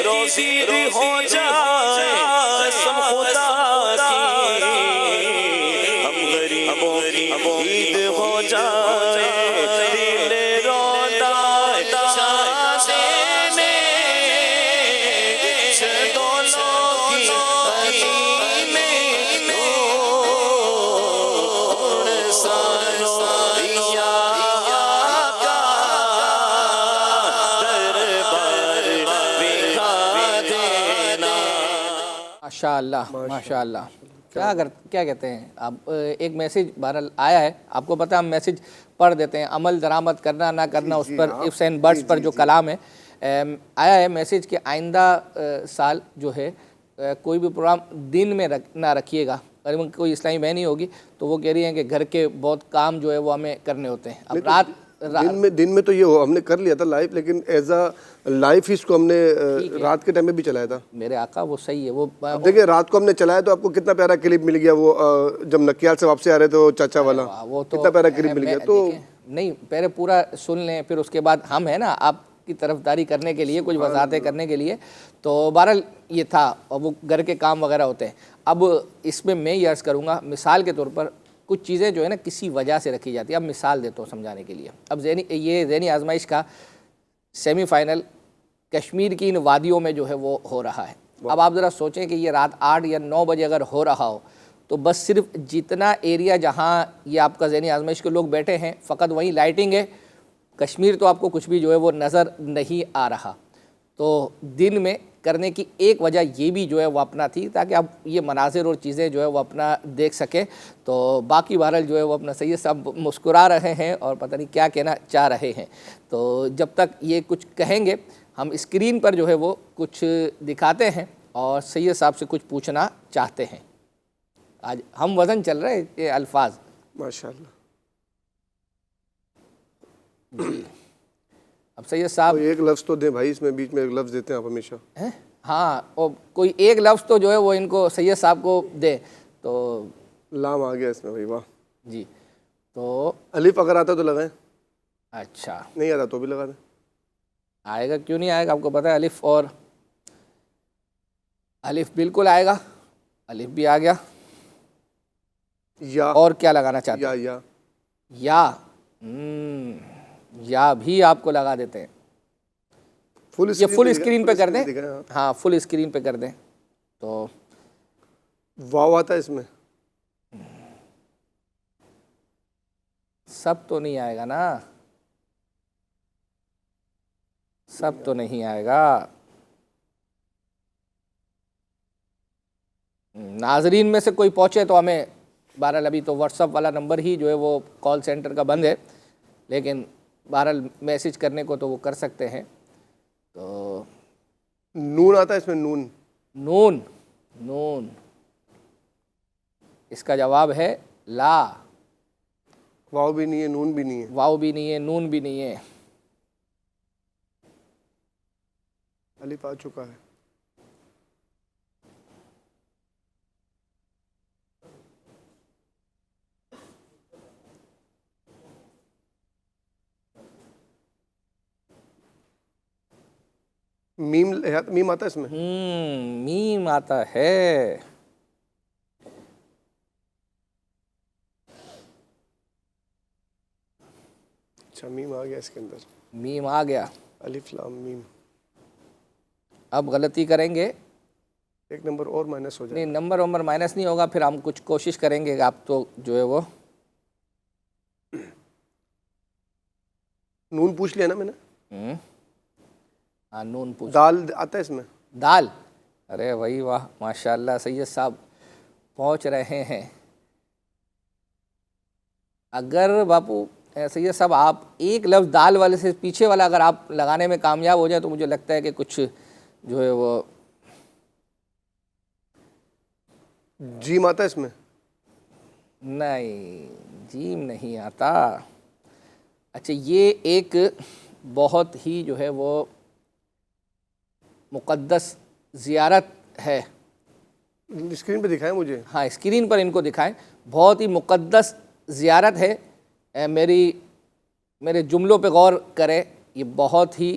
روزی ہو جائے قسم خدا کی، ہم غریبوں کی عید ہو جائے دل روتا چاہتے میں جدولوں کی غنی میں نور سانویا کا دربار بکھا دینا۔ ماشاء اللہ ماشاء اللہ۔ کیا کہتے ہیں آپ، ایک میسیج بہرحال آیا ہے، آپ کو پتہ ہے ہم میسیج پڑھ دیتے ہیں، عمل درآمد کرنا نہ کرنا اس پر ifs and buts پر جو کلام ہے، آیا ہے میسیج کہ آئندہ سال جو ہے کوئی بھی پروگرام دن میں نہ رکھیے گا، اگر کوئی اسلامی بہنی ہوگی تو وہ کہہ رہی ہیں کہ گھر کے بہت کام جو ہے وہ ہمیں کرنے ہوتے ہیں۔ اب دن میں تو یہ ہم نے کر لیا تھا لائیو، لیکن ایز اے لائیو ہی اس کو ہم نے رات کے ٹائم میں بھی چلایا تھا۔ میرے آقا وہ صحیح ہے، وہ دیکھیں رات کو ہم نے چلایا تو آپ کو کتنا پیارا کلپ مل گیا، وہ جب نکیال سے واپسی آ رہے تھے چاچا والا، کتنا پیارا کلپ مل گیا۔ تو نہیں پہلے پورا سن لیں، پھر اس کے بعد ہم ہیں نا آپ کی طرفداری کرنے کے لیے، کچھ وضاحتیں کرنے کے لیے، تو بہرحال یہ تھا، اور وہ گھر کے کام وغیرہ ہوتے ہیں۔ اب اس میں یہ عرض کروں گا، مثال کے طور پر کچھ چیزیں جو ہے نا کسی وجہ سے رکھی جاتی ہے۔ اب مثال دیتا ہوں سمجھانے کے لیے۔ اب یہ ذہنی آزمائش کا سیمی فائنل کشمیر کی ان وادیوں میں جو ہے وہ ہو رہا ہے۔ اب آپ ذرا سوچیں کہ یہ رات 8 یا 9 بجے اگر ہو رہا ہو تو بس صرف جتنا ایریا جہاں یہ آپ کا ذہنی آزمائش کے لوگ بیٹھے ہیں فقط وہیں لائٹنگ ہے، کشمیر تو آپ کو کچھ بھی جو ہے وہ نظر نہیں آ رہا۔ تو دن میں کرنے کی ایک وجہ یہ بھی جو ہے وہ اپنا تھی تاکہ آپ یہ مناظر اور چیزیں جو ہے وہ اپنا دیکھ سکیں۔ تو باقی بہرحال جو ہے وہ اپنا سید صاحب مسکرا رہے ہیں اور پتہ نہیں کیا کہنا چاہ رہے ہیں، تو جب تک یہ کچھ کہیں گے ہم اسکرین پر جو ہے وہ کچھ دکھاتے ہیں اور سید صاحب سے کچھ پوچھنا چاہتے ہیں۔ آج ہم وزن چل رہے ہیں یہ الفاظ ماشاءاللہ۔ جی اب سید صاحب ایک لفظ تو دیں بھائی، اس میں بیچ میں ایک لفظ دیتے ہیں آپ ہمیشہ۔ ہاں، اور کوئی ایک لفظ تو جو ہے وہ ان کو سید صاحب کو دے تو لام آ گیا اس میں بھائی، واہ جی۔ تو الف اگر آتا تو لگائیں، اچھا نہیں آتا تو بھی لگا دیں۔ آئے گا کیوں نہیں آئے گا، آپ کو پتہ ہے الف، اور الف بالکل آئے گا، الف بھی آ گیا۔ یا اور کیا لگانا چاہتے ہیں؟ یا بھی آپ کو لگا دیتے ہیں۔ یہ فل اسکرین پہ کر دیں، ہاں فل اسکرین پہ کر دیں تو واو آتا ہے اس میں، سب تو نہیں آئے گا نا، سب تو نہیں آئے گا۔ ناظرین میں سے کوئی پہنچے تو ہمیں، بہرحال ابھی تو واٹس ایپ والا نمبر ہی جو ہے وہ کال سینٹر کا بند ہے، لیکن بہرحال میسیج کرنے کو تو وہ کر سکتے ہیں۔ تو نون آتا ہے اس میں، نون نون اس کا جواب ہے لا۔ واو بھی نہیں ہے، نون بھی نہیں ہے، واو بھی نہیں ہے، نون بھی نہیں ہے۔ الف آ چکا ہے۔ میم آتا ہے اس میں، میم آتا ہے۔ اچھا میم آ گیا اس کے اندر، میم آ گیا۔ الف لام میم۔ اب غلطی کریں گے، ایک نمبر اور مائنس ہو جائے۔ نہیں نمبر مائنس نہیں ہوگا، پھر ہم کچھ کوشش کریں گے کہ آپ تو جو ہے وہ نون پوچھ لیا نا میں نے، ہاں نون پوچھ۔ دال آتا ہے اس میں، دال، ارے وہی واہ ماشاءاللہ سید صاحب پہنچ رہے ہیں۔ اگر باپو سید صاحب آپ ایک لفظ دال والے سے پیچھے والا اگر آپ لگانے میں کامیاب ہو جائے تو مجھے لگتا ہے کہ کچھ جو ہے وہ جیم آتا ہے اس میں، نہیں جیم نہیں آتا۔ اچھا یہ ایک بہت ہی جو ہے وہ مقدس زیارت ہے، اسکرین پہ دکھائیں مجھے، ہاں اسکرین پر ان کو دکھائیں، بہت ہی مقدس زیارت ہے۔ میرے جملوں پہ غور کریں، یہ بہت ہی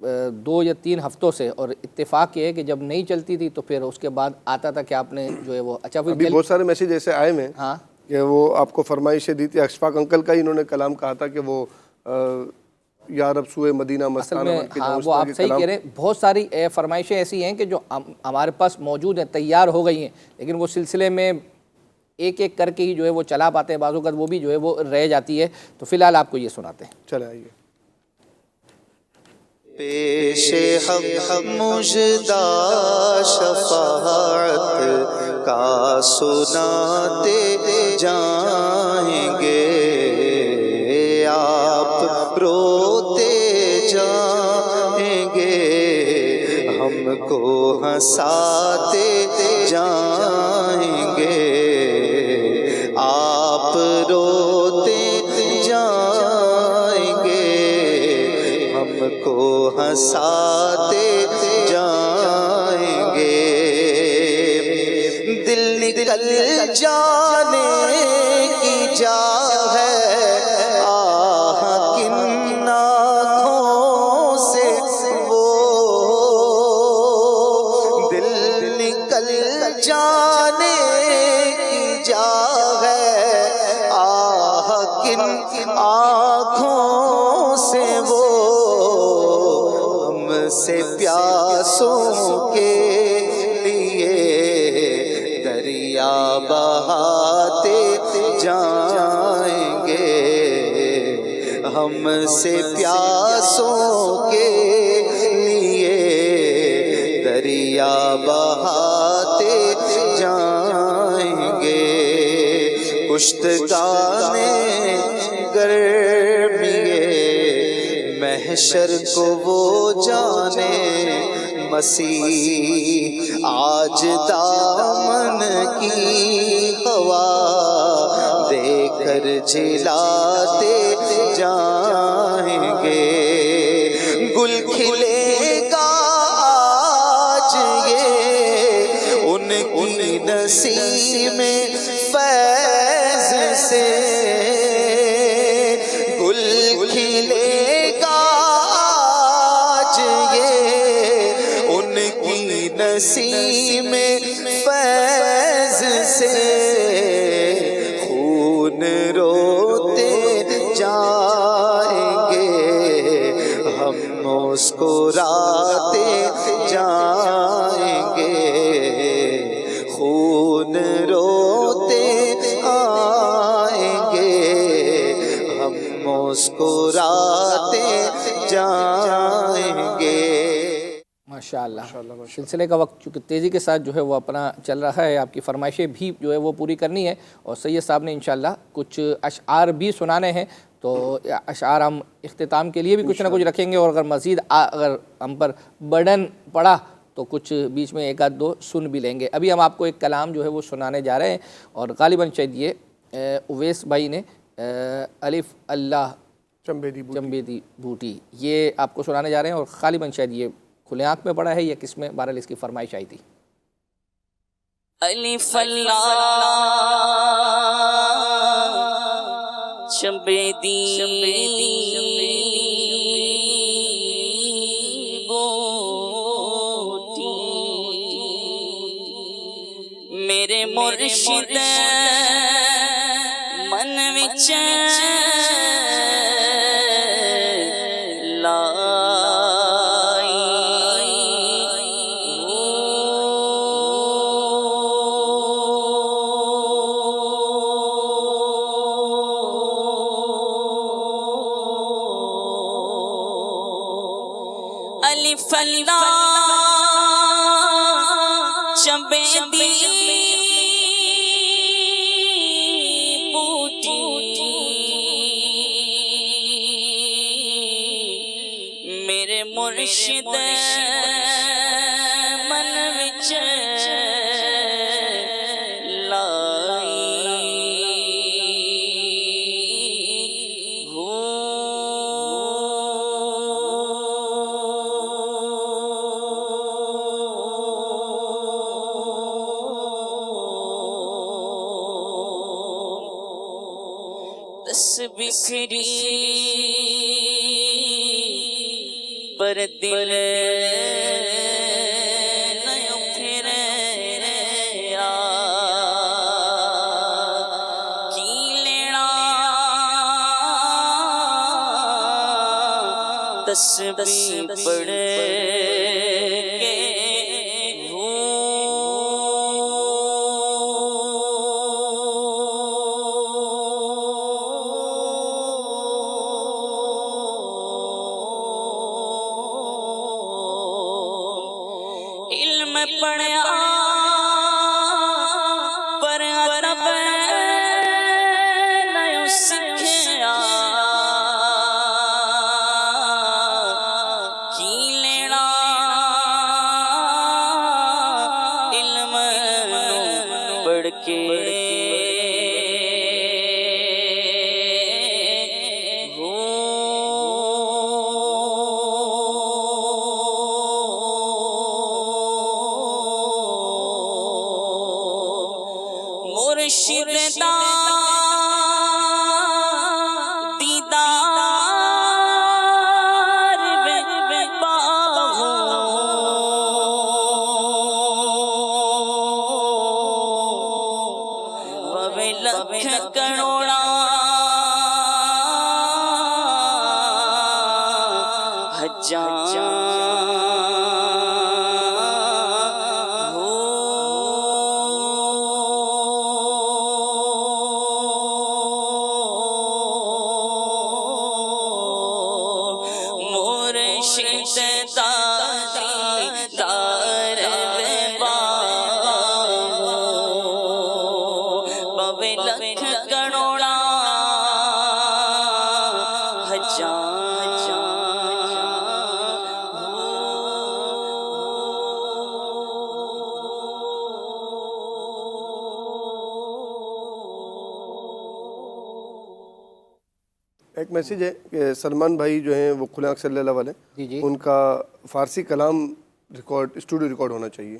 2 یا 3 ہفتوں سے، اور اتفاق یہ ہے کہ جب نہیں چلتی تھی تو پھر اس کے بعد آتا تھا کہ آپ نے جو ہے وہ اچھا ابھی بہت سارے میسیج ایسے آئے ہیں ہاں کہ وہ آپ کو فرمائشیں دی تھی. اشفاق انکل کا ہی انہوں نے کلام کہا تھا کہ وہ یا رب سوئے مدینہ اصل مستانہ میں ہاں وہ آپ صحیح کہہ رہے ہیں. بہت ساری فرمائشیں ایسی ہیں کہ جو ہمارے پاس موجود ہیں، تیار ہو گئی ہیں، لیکن وہ سلسلے میں ایک ایک کر کے ہی جو ہے وہ چلا پاتے ہیں، بعض اوقات وہ بھی جو ہے وہ رہ جاتی ہے. تو فی الحال آپ کو یہ سناتے ہیں. چلے آئیے. پیش حق مژدہ شفاعت کا سناتے جائیں گے، آپ روتے جائیں گے، ہم کو ہنساتے جائیں گے، آپ روتے جائیں گے، ہم کو ہنساتے جائیں گے، دل نکل جانے کی جا ہے آہ کن آنکھوں سے وہ، دل نکل جانے کی جا ہے آہ کن آنکھوں سے وہ، ہم سے پیاسوں کے لیے دریا بہاتے جائیں گے، ہم سے پیاسوں کے لیے دریا بہاتے جائیں گے، کشتگان گرمیے محشر کو وہ جانے، مسیح آج دامن کی ہوا دے کر جلاتے جائیں گے، گل کھلے گا آج یہ ان کی نسیم فیض سے، گل کھلے گا آج یہ ان کی نسیم فیض سے، خون روتے جائیں گے، ہم مسکراتے جائیں گے، خون روتے آئیں گے، ہم مسکراتے جائیں گے. ماشاءاللہ. سلسلے کا وقت چونکہ تیزی کے ساتھ جو ہے وہ اپنا چل رہا ہے، آپ کی فرمائشیں بھی جو ہے وہ پوری کرنی ہے، اور سید صاحب نے انشاءاللہ کچھ اشعار بھی سنانے ہیں، تو اشعار ہم اختتام کے لیے بھی کچھ نہ کچھ رکھیں گے، اور اگر مزید اگر ہم پر برڈن پڑا تو کچھ بیچ میں ایک آدھ دو سن بھی لیں گے. ابھی ہم آپ کو ایک کلام جو ہے وہ سنانے جا رہے ہیں، اور غالباً شاید یہ اویس بھائی نے الف اللہ چمبیدی بوٹی یہ آپ کو سنانے جا رہے ہیں، اور غالباً شاید یہ کھلے آنکھ میں پڑا ہے یا کس میں، بہرحال اس کی فرمائش آئی تھی. الف اللہ چمبیدی بوٹی میرے مرشد من وچ الف اللہ چمبیدی بوٹی میرے مرشد من وچ بکھری پر دل نہیں پھرے کی لینا تسبیح پڑھے ایک میسیج ہے کہ سلمان بھائی جو ہیں وہ کھلے آنکھ صلی اللہ والے، جی جی، ان کا فارسی کلام ریکارڈ اسٹوڈیو ریکارڈ ہونا چاہیے.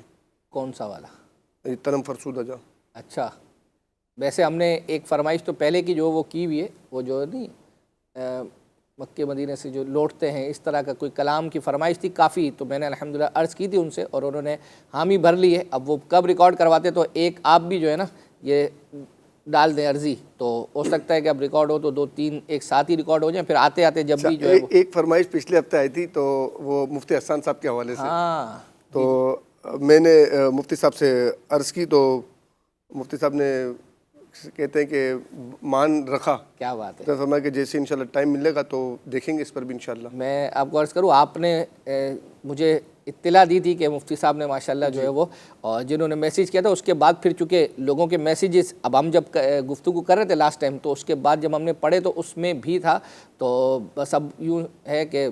کون سا والا؟ تنم فرسودہ جا. اچھا، ویسے ہم نے ایک فرمائش تو پہلے کی جو وہ کی ہوئی ہے، وہ جو نہیں مکے مدینے سے جو لوٹتے ہیں اس طرح کا کوئی کلام کی فرمائش تھی کافی، تو میں نے الحمدللہ عرض کی تھی ان سے اور انہوں نے حامی بھر لی ہے. اب وہ کب ریکارڈ کرواتے تو ایک آپ بھی جو ہے نا یہ ڈال دیں عرضی، تو ہو سکتا ہے کہ اب ریکارڈ ہو تو 2-3 ایک ساتھ ہی ریکارڈ ہو جائیں، پھر آتے آتے جب بھی جو ہے ایک فرمائش پچھلے ہفتے آئی تھی تو وہ مفتی حسان صاحب کے حوالے سے، ہاں تو میں نے مفتی صاحب سے عرض کی تو مفتی صاحب نے کہتے ہیں کہ مان رکھا. کیا بات ہے. تو فرمایا کہ جیسے انشاءاللہ ٹائم ملے گا تو دیکھیں گے اس پر بھی انشاءاللہ. میں آپ کو عرض کروں، آپ نے مجھے اطلاع دی تھی کہ مفتی صاحب نے ماشاءاللہ جو ہے وہ، اور جنہوں نے میسیج کیا تھا اس کے بعد پھر چونکہ لوگوں کے میسیجز اب ہم جب گفتگو کر رہے تھے لاسٹ ٹائم، تو اس کے بعد جب ہم نے پڑھے تو اس میں بھی تھا. تو بس اب یوں ہے کہ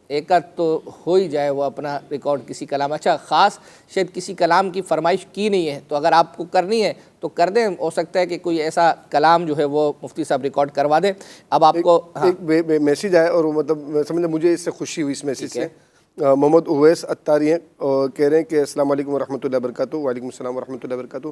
ایک آدھ تو ہو ہی جائے وہ اپنا ریکارڈ کسی کلام. اچھا، خاص شاید کسی کلام کی فرمائش کی نہیں ہے، تو اگر آپ کو کرنی ہے تو کر دیں. ہو سکتا ہے کہ کوئی ایسا کلام جو ہے وہ مفتی صاحب ریکارڈ کروا دیں. اب آپ کو ایک میسیج آیا اور مطلب سمجھے مجھے اس سے خوشی ہوئی اس میسیج سے. محمد اویس اتاری ہیں اور کہہ رہے ہیں کہ السلام علیکم ورحمۃ اللہ وبرکاتہ. وعلیکم السلام ورحمۃ اللہ وبرکاتہ.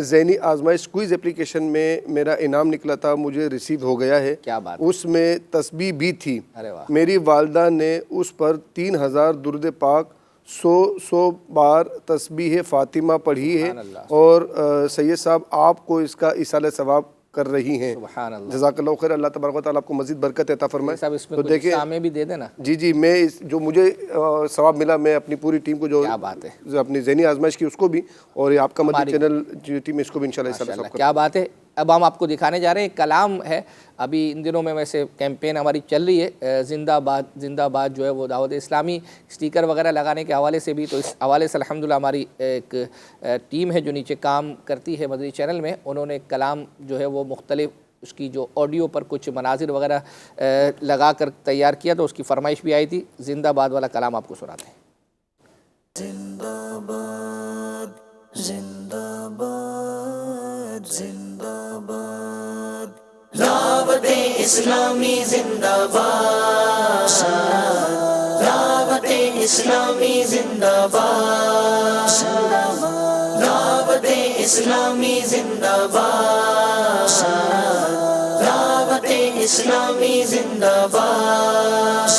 ذہنی آزمائش کوئز اپلیکیشن میں میرا انعام نکلا تھا، مجھے ریسیو ہو گیا ہے. کیا بات. اس میں تسبیح بھی تھی. ارے واہ. میری والدہ نے اس پر 3000 درود پاک 100 بار تسبیح فاطمہ پڑھی ہے اور سید صاحب آپ کو اس کا ایصال ثواب کر رہی ہیں. سبحان اللہ. جزاک اللہ خیر. اللہ تبارک و تعالیٰ آپ کو مزید برکت عطا فرمائے. صاحب اس میں تو دیکھیں سامے بھی دے دینا. جی میں جو مجھے ثواب ملا میں اپنی پوری ٹیم کو جو اپنی ذہنی آزمائش کی اس کو بھی، اور آپ کا مدنی چینل جو ٹیم اس کو بھی انشاءاللہ. کیا بات ہے. اب ہم آپ کو دکھانے جا رہے ہیں کلام ہے. ابھی ان دنوں میں ویسے کیمپین ہماری چل رہی ہے زندہ آباد زندہ آباد جو ہے وہ دعوت اسلامی، اسٹیکر وغیرہ لگانے کے حوالے سے بھی. تو اس حوالے سے الحمدللہ ہماری ایک ٹیم ہے جو نیچے کام کرتی ہے مدنی چینل میں، انہوں نے کلام جو ہے وہ مختلف اس کی جو آڈیو پر کچھ مناظر وغیرہ لگا کر تیار کیا، تو اس کی فرمائش بھی آئی تھی. زندہ آباد والا کلام آپ کو سناتے ہیں. زندہ آباد زندہ آباد زندہ آباد، دعوت اسلامی زندہ باد، دعوت اسلامی زندہ باد، دعوت اسلامی زندہ باد، دعوت اسلامی زندہ باد.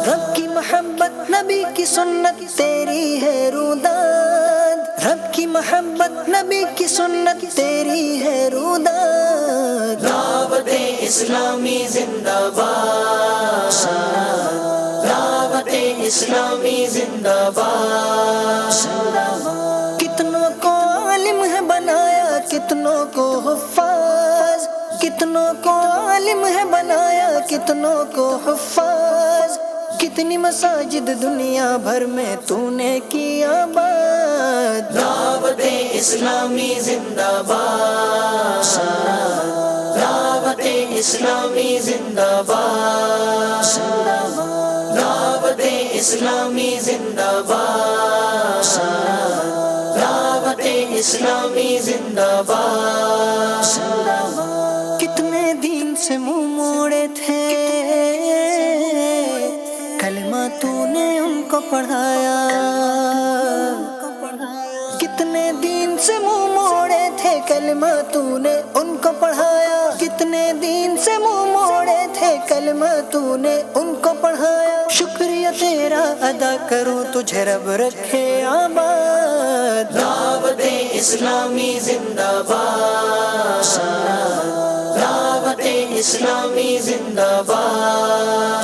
رب کی محبت نبی کی سنت تیری ہے روداد، رب کی محبت نبی کی سنت تیری ہے روداد. دعوت اسلامی زندہ باد، دعوت اسلامی زندہ باد. کتنوں کو عالم ہے بنایا، کتنوں کو حفاظ، کتنوں کو عالم ہے بنایا، کتنوں کو حفاظ. کتنی مساجد دنیا بھر میں تو نے کی آباد. دعوت اسلامی زندہ باد، دعوت اسلامی زندہ باد، دعوت اسلامی زندہ باد، دعوت اسلامی زندہ باد. کتنے دین سے منہ موڑے تھے، کلمہ تو نے ان کو پڑھایا. کتنے دین سے منہ موڑے تھے، کلمہ تو نے ان کو پڑھایا. کتنے دین سے منہ موڑے تھے، کلمہ تو نے ان کو پڑھایا. شکریہ تیرا ادا کروں تجھے رب رکھے آباد. دعوت اسلامی زندہ باد، دعوت اسلامی زندہ باد،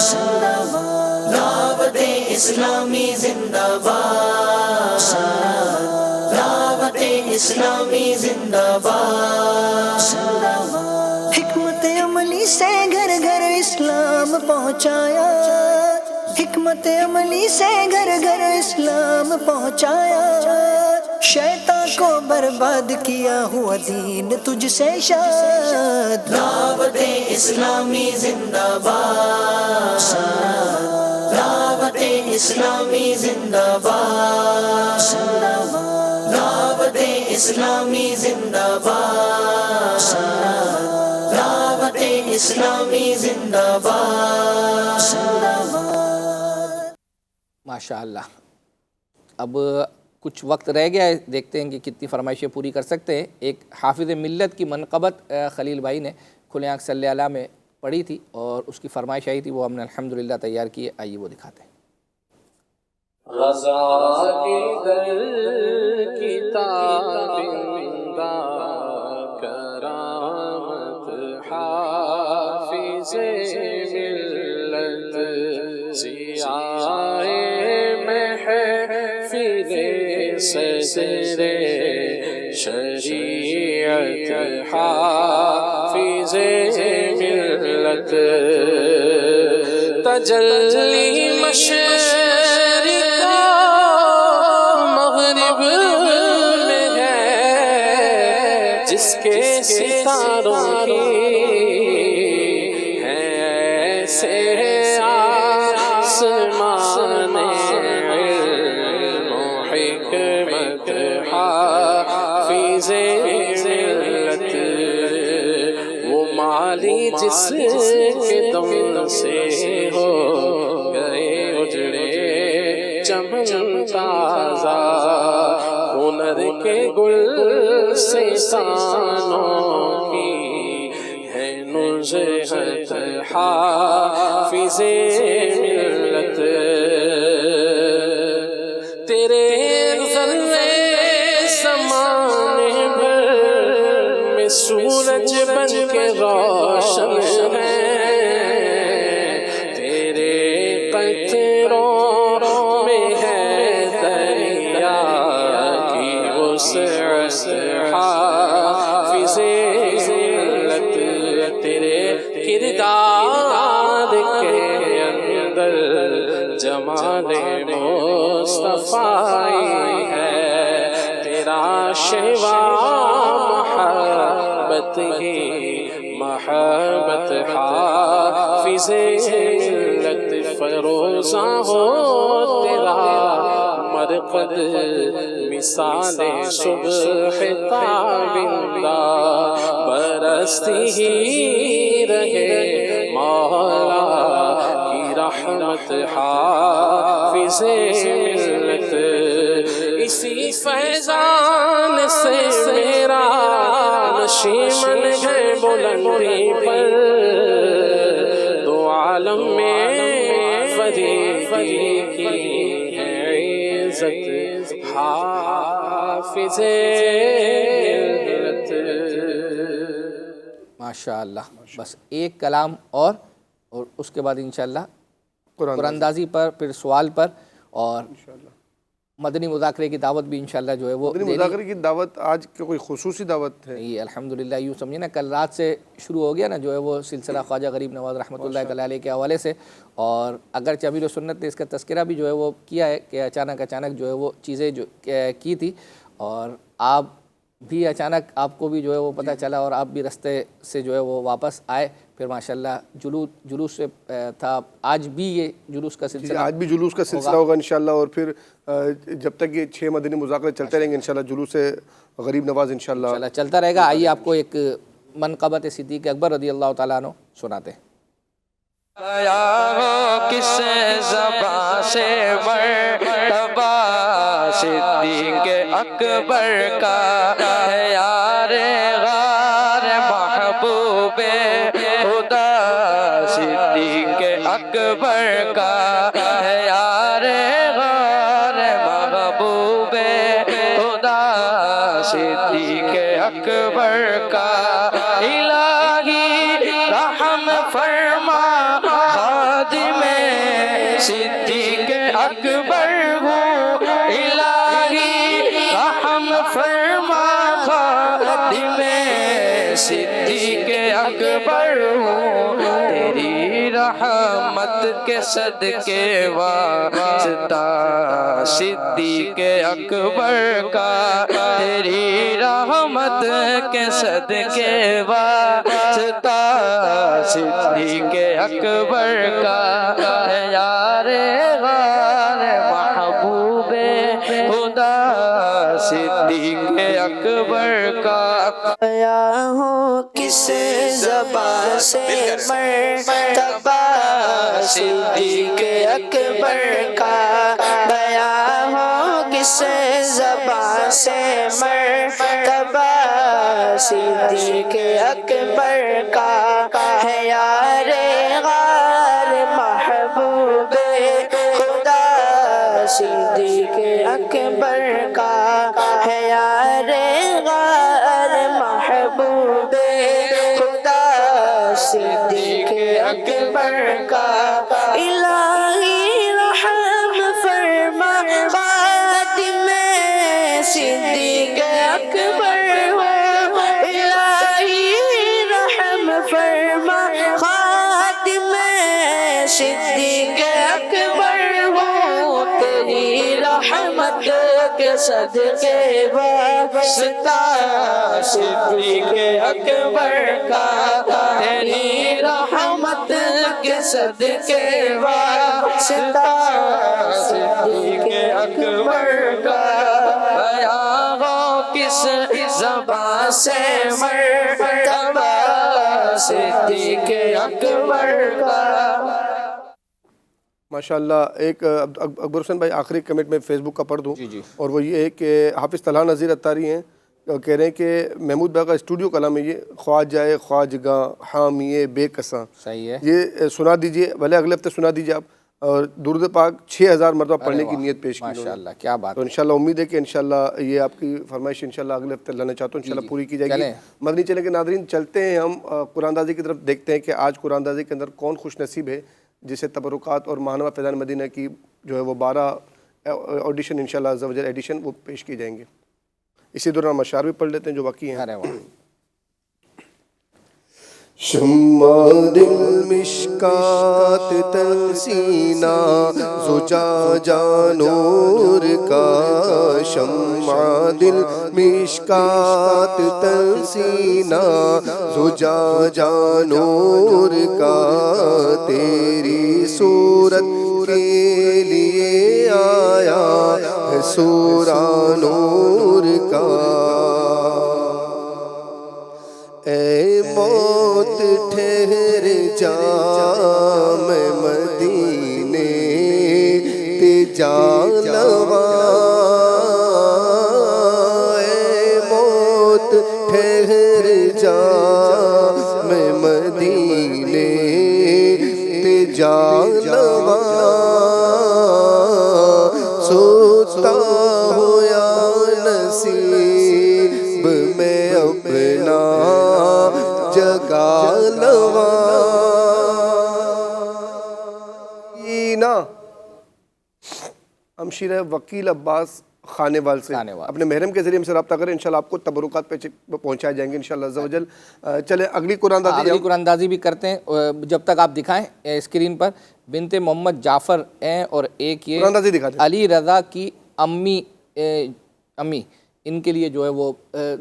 دعوت اسلامی زندہ باد، دعوت اسلامی زندہ باد. حکمت عملی سے گھر گھر اسلام پہنچایا، حکمت عملی سے گھر گھر اسلام پہنچایا. شیطان کو برباد کیا ہوا دین تجھ سے شاد. دعوت اسلامی زندہ باد، دعوت اسلامی زندہ باد، دعوت اسلامی زندہ باد، دعوت اسلامی زندہ باد. ماشاء اللہ. اب کچھ وقت رہ گیا ہے، دیکھتے ہیں کہ کتنی فرمائشیں پوری کر سکتے ہیں. ایک حافظ ملت کی منقبت خلیل بھائی نے کھلے آنکھ صلی اللہ علیہ میں پڑھی تھی اور اس کی فرمائش آئی تھی، وہ ہم نے الحمدللہ تیار کی ہے. آئیے وہ دکھاتے ہیں. رضا کی در کتابندہ کرامت حافظ ملت ضیاء محفل صدر شریعت حافظ ملت تجلی مشرق مغرب میں ہے، جس کے ستاروں کی ہے ایسے آسمان علم و حکمت حافظ ملت. وہ مالی جس کے دم سے ہو گئے اجڑے چمن تازہ، ہنر کے گل سانوں کی ہے نزہت حافظ ملت. تیرے ذرے زمانے بھر میں سورج بن کے روشن ہے، تیرے قطروں میں ہے دریا کی وسعت حافظ ملت. تیرے کردار کے اندر جمال مصطفی ہے، تیرا شیوا محبت ہی محبت حافظ ملت. فروزاں ہو تیرا مرقد مثال صبح تابندہ، برستی ہی رہے مولا کی رحمت حافظ ملت. اسی فیضان سے میرا نشیمن ہے بلندی پر، دو عالم میں فریدی کی ہے عزت حافظ ملت. ماشاء اللہ. بس ایک کلام اور اس کے بعد انشاءاللہ قرآن اندازی پر، پھر سوال پر، اور مدنی مذاکرے کی دعوت بھی انشاءاللہ جو ہے وہ مدنی مذاکرے کی دعوت آج کوئی خصوصی دعوت ہے؟ یہ الحمدللہ یوں سمجھے نا کل رات سے شروع ہو گیا نا جو ہے وہ سلسلہ خواجہ غریب نواز رحمۃ اللہ تعالیٰ علیہ کے حوالے سے. اور اگرچہ امیر سنت نے اس کا تذکرہ بھی جو ہے وہ کیا ہے کہ اچانک جو ہے وہ چیزیں جو کی تھی، اور آپ بھی اچانک آپ کو بھی جو ہے وہ پتہ چلا اور آپ بھی رستے سے جو ہے وہ واپس آئے. پھر ماشاءاللہ جلوس سے تھا. آج بھی یہ جلوس کا سلسلہ آج بھی جلوس کا سلسلہ ہوگا انشاءاللہ. اور پھر جب تک یہ 6 مدنی مذاکرے چلتے رہیں گے انشاءاللہ جلوس غریب نواز انشاءاللہ چلتا رہے گا. آئیے آپ کو ایک منقبت صدیق اکبر رضی اللہ تعالیٰ عنہ سناتے ہیں. کس زبان سے مرتبہ صدیق اکبر کا ہے یار غار محبوب خدا. صدیق اکبر کا ہے یار غار محبوب خدا. صدیق اکبر کا الہی رحم فرما خادم صدیق اکبر ہوں. الہی رحم فرما خادم صدیق اکبر ہوں. تیری رحمت کے صدقے واسطہ صدیق اکبر کا. تیری رحمت کے صدقے واسطہ صدیق اکبر کا ہے یار غار محبوب خدا. صدیق اکبر کا یا ہوں کس زبان سے مرتبہ صدیق اکبر کا. بیان ہو کس زبان سے مرتبہ صدیق اکبر کا ہے یار غار محبوب خدا. صدیق اکبر کا ہے یار غار محبوب خدا. صدیق اکبر کا الہی رحم فرما خاتم صدیق اکبر ہو. الہی رحم فرما خاتم صدیق اکبر ہو. تیری رحمت کے صدقے واسطہ صدیق اکبر کا. تیری رحمت کے صدقے واسطہ صدیق اکبر کا. یا ہو کس زبان سے مرتبہ صدیق اکبر کا. ماشاءاللہ. ایک اکبر حسین بھائی آخری کمنٹ میں فیس بک کا پڑھ دوں. اور وہ یہ ہے کہ حافظ طلحہ نذیر اتاری ہیں، کہہ رہے ہیں کہ محمود بھائی کا اسٹوڈیو کلام ہے یہ خواجہ خواجگاں حامی بے کساں. صحیح ہے، یہ سنا دیجئے. بھلے اگلے ہفتے سنا دیجئے آپ. اور درود پاک 6000 مرتبہ پڑھنے کی نیت پیش کی. ماشاءاللہ کیا بات. تو انشاءاللہ امید ہے کہ انشاءاللہ یہ آپ کی فرمائش انشاءاللہ اگلے ہفتے اللہ نے چاہتا ہوں انشاءاللہ پوری کی جائے گی. مدنی چینل کے ناظرین چلتے ہیں ہم قرآن اندازی کی طرف. دیکھتے ہیں کہ آج قرآن اندازی کے اندر کون خوش نصیب ہے جسے تبرکات اور ماہنامہ فیضان مدینہ کی جو ہے وہ 12 آڈیشن انشاءاللہ عز و جل ایڈیشن وہ پیش کی جائیں گے. اسی دوران مشاعر بھی پڑھ لیتے ہیں جو باقی ہیں. شمع دل مشکات تنسینا زجاجہ نور کا. شمع دل مشکات تنسینا زجاجہ نور کا. تیری صورت کے لیے آیا ہے سورہ نور کا. اے موت ٹھہر جا میں مدینے تے جا لوا. اے موت ٹھہر جا میں مدینے تے جا لوا. ہمشیرہ وکیل عباس خانیوال سے اپنے محرم کے ذریعے ہم سے رابطہ کریں، انشاءاللہ آپ کو تبرکات پہ پہنچائے جائیں گے انشاءاللہ عز و جل۔ چلیں اگلی قرآن اندازی بھی کرتے ہیں جب تک آپ دکھائیں اسکرین پر۔ بنت محمد جعفر ہیں اور ایک یہ علی رضا کی امی ان کے لیے جو ہے وہ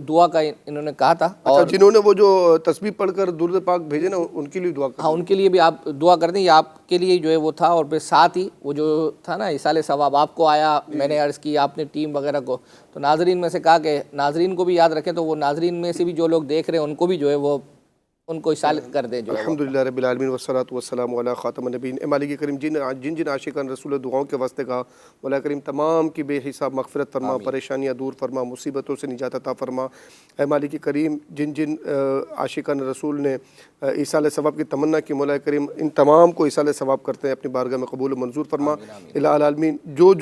دعا کا انہوں نے کہا تھا، اور جنہوں نے وہ جو تسبیح پڑھ کر درود پاک بھیجے نا ان کے لیے دعا کریں۔ ہاں ان کے لیے بھی آپ دعا کر دیں، یہ آپ کے لیے جو ہے وہ تھا، اور پھر ساتھ ہی وہ جو تھا نا ایصال ثواب آپ کو آیا، میں نے عرض کی آپ نے ٹیم وغیرہ کو، تو ناظرین میں سے کہا کہ ناظرین کو بھی یاد رکھیں، تو وہ ناظرین میں سے بھی جو لوگ دیکھ رہے ہیں ان کو بھی جو ہے وہ ان کو اصال کر دیں جو ہے۔ الحمدللہ رب العالمین والصلاة والسلام علی خاتم النبیین۔ اے مالک کریم جن عاشقان رسول دعاؤں کے واسطے کہا، مولا کریم تمام کی بے حساب مغفرت فرما، پریشانیاں دور فرما، مصیبتوں سے نجات عطا فرما۔ اے مالک کریم جن عاشقان رسول نے ایصال ثواب کی تمنا کی، مولا کریم ان تمام کو ایصال ثواب کرتے ہیں اپنی بارگاہ میں قبول و منظور فرما۔ الہ العالمین جو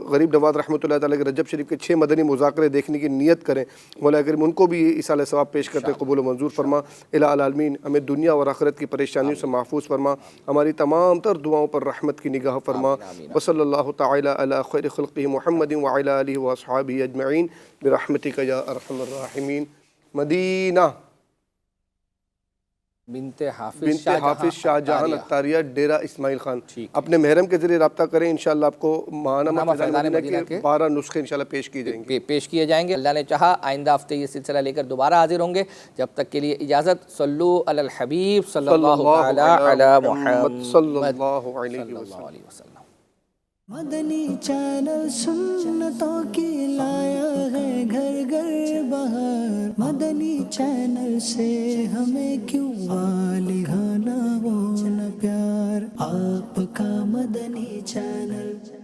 غریب نواز رحمۃ اللہ تعالیٰ کے رجب شریف کے 6 مدنی مذاکرے دیکھنے کی نیت کریں، مولا کریم ان کو بھی ایصال ثواب پیش کرتے قبول و منظور فرما۔ الہ العالمین ہمیں دنیا اور آخرت کی پریشانیوں سے محفوظ فرما، ہماری تمام تر دعاؤں پر رحمت کی نگاہ فرما۔ وصلی اللہ تعالی علی خیر خلقہ محمد وعلی آلہ واصحابہ اجمعین برحمتک یا ارحم الراحمین۔ مدینہ بنت حافظ شاہ جہان اتاریہ ڈیرہ اسماعیل خان، اپنے محرم کے ذریعے رابطہ کریں، انشاءاللہ آپ کو ماہنامہ فیضان مدینہ کے 12 نسخے انشاءاللہ پیش کیے جائیں گے۔ اللہ نے چاہا آئندہ ہفتے یہ سلسلہ لے کر دوبارہ حاضر ہوں گے، جب تک کے لیے اجازت۔ صلو علی الحبیب صلی اللہ علی محمد صلی اللہ علیہ وسلم۔ مدنی چینل سنتوں کی لایا ہے گھر گھر بہار، مدنی چینل سے ہمیں کیوں لگانا وہ نہ پیار، آپ کا مدنی چینل۔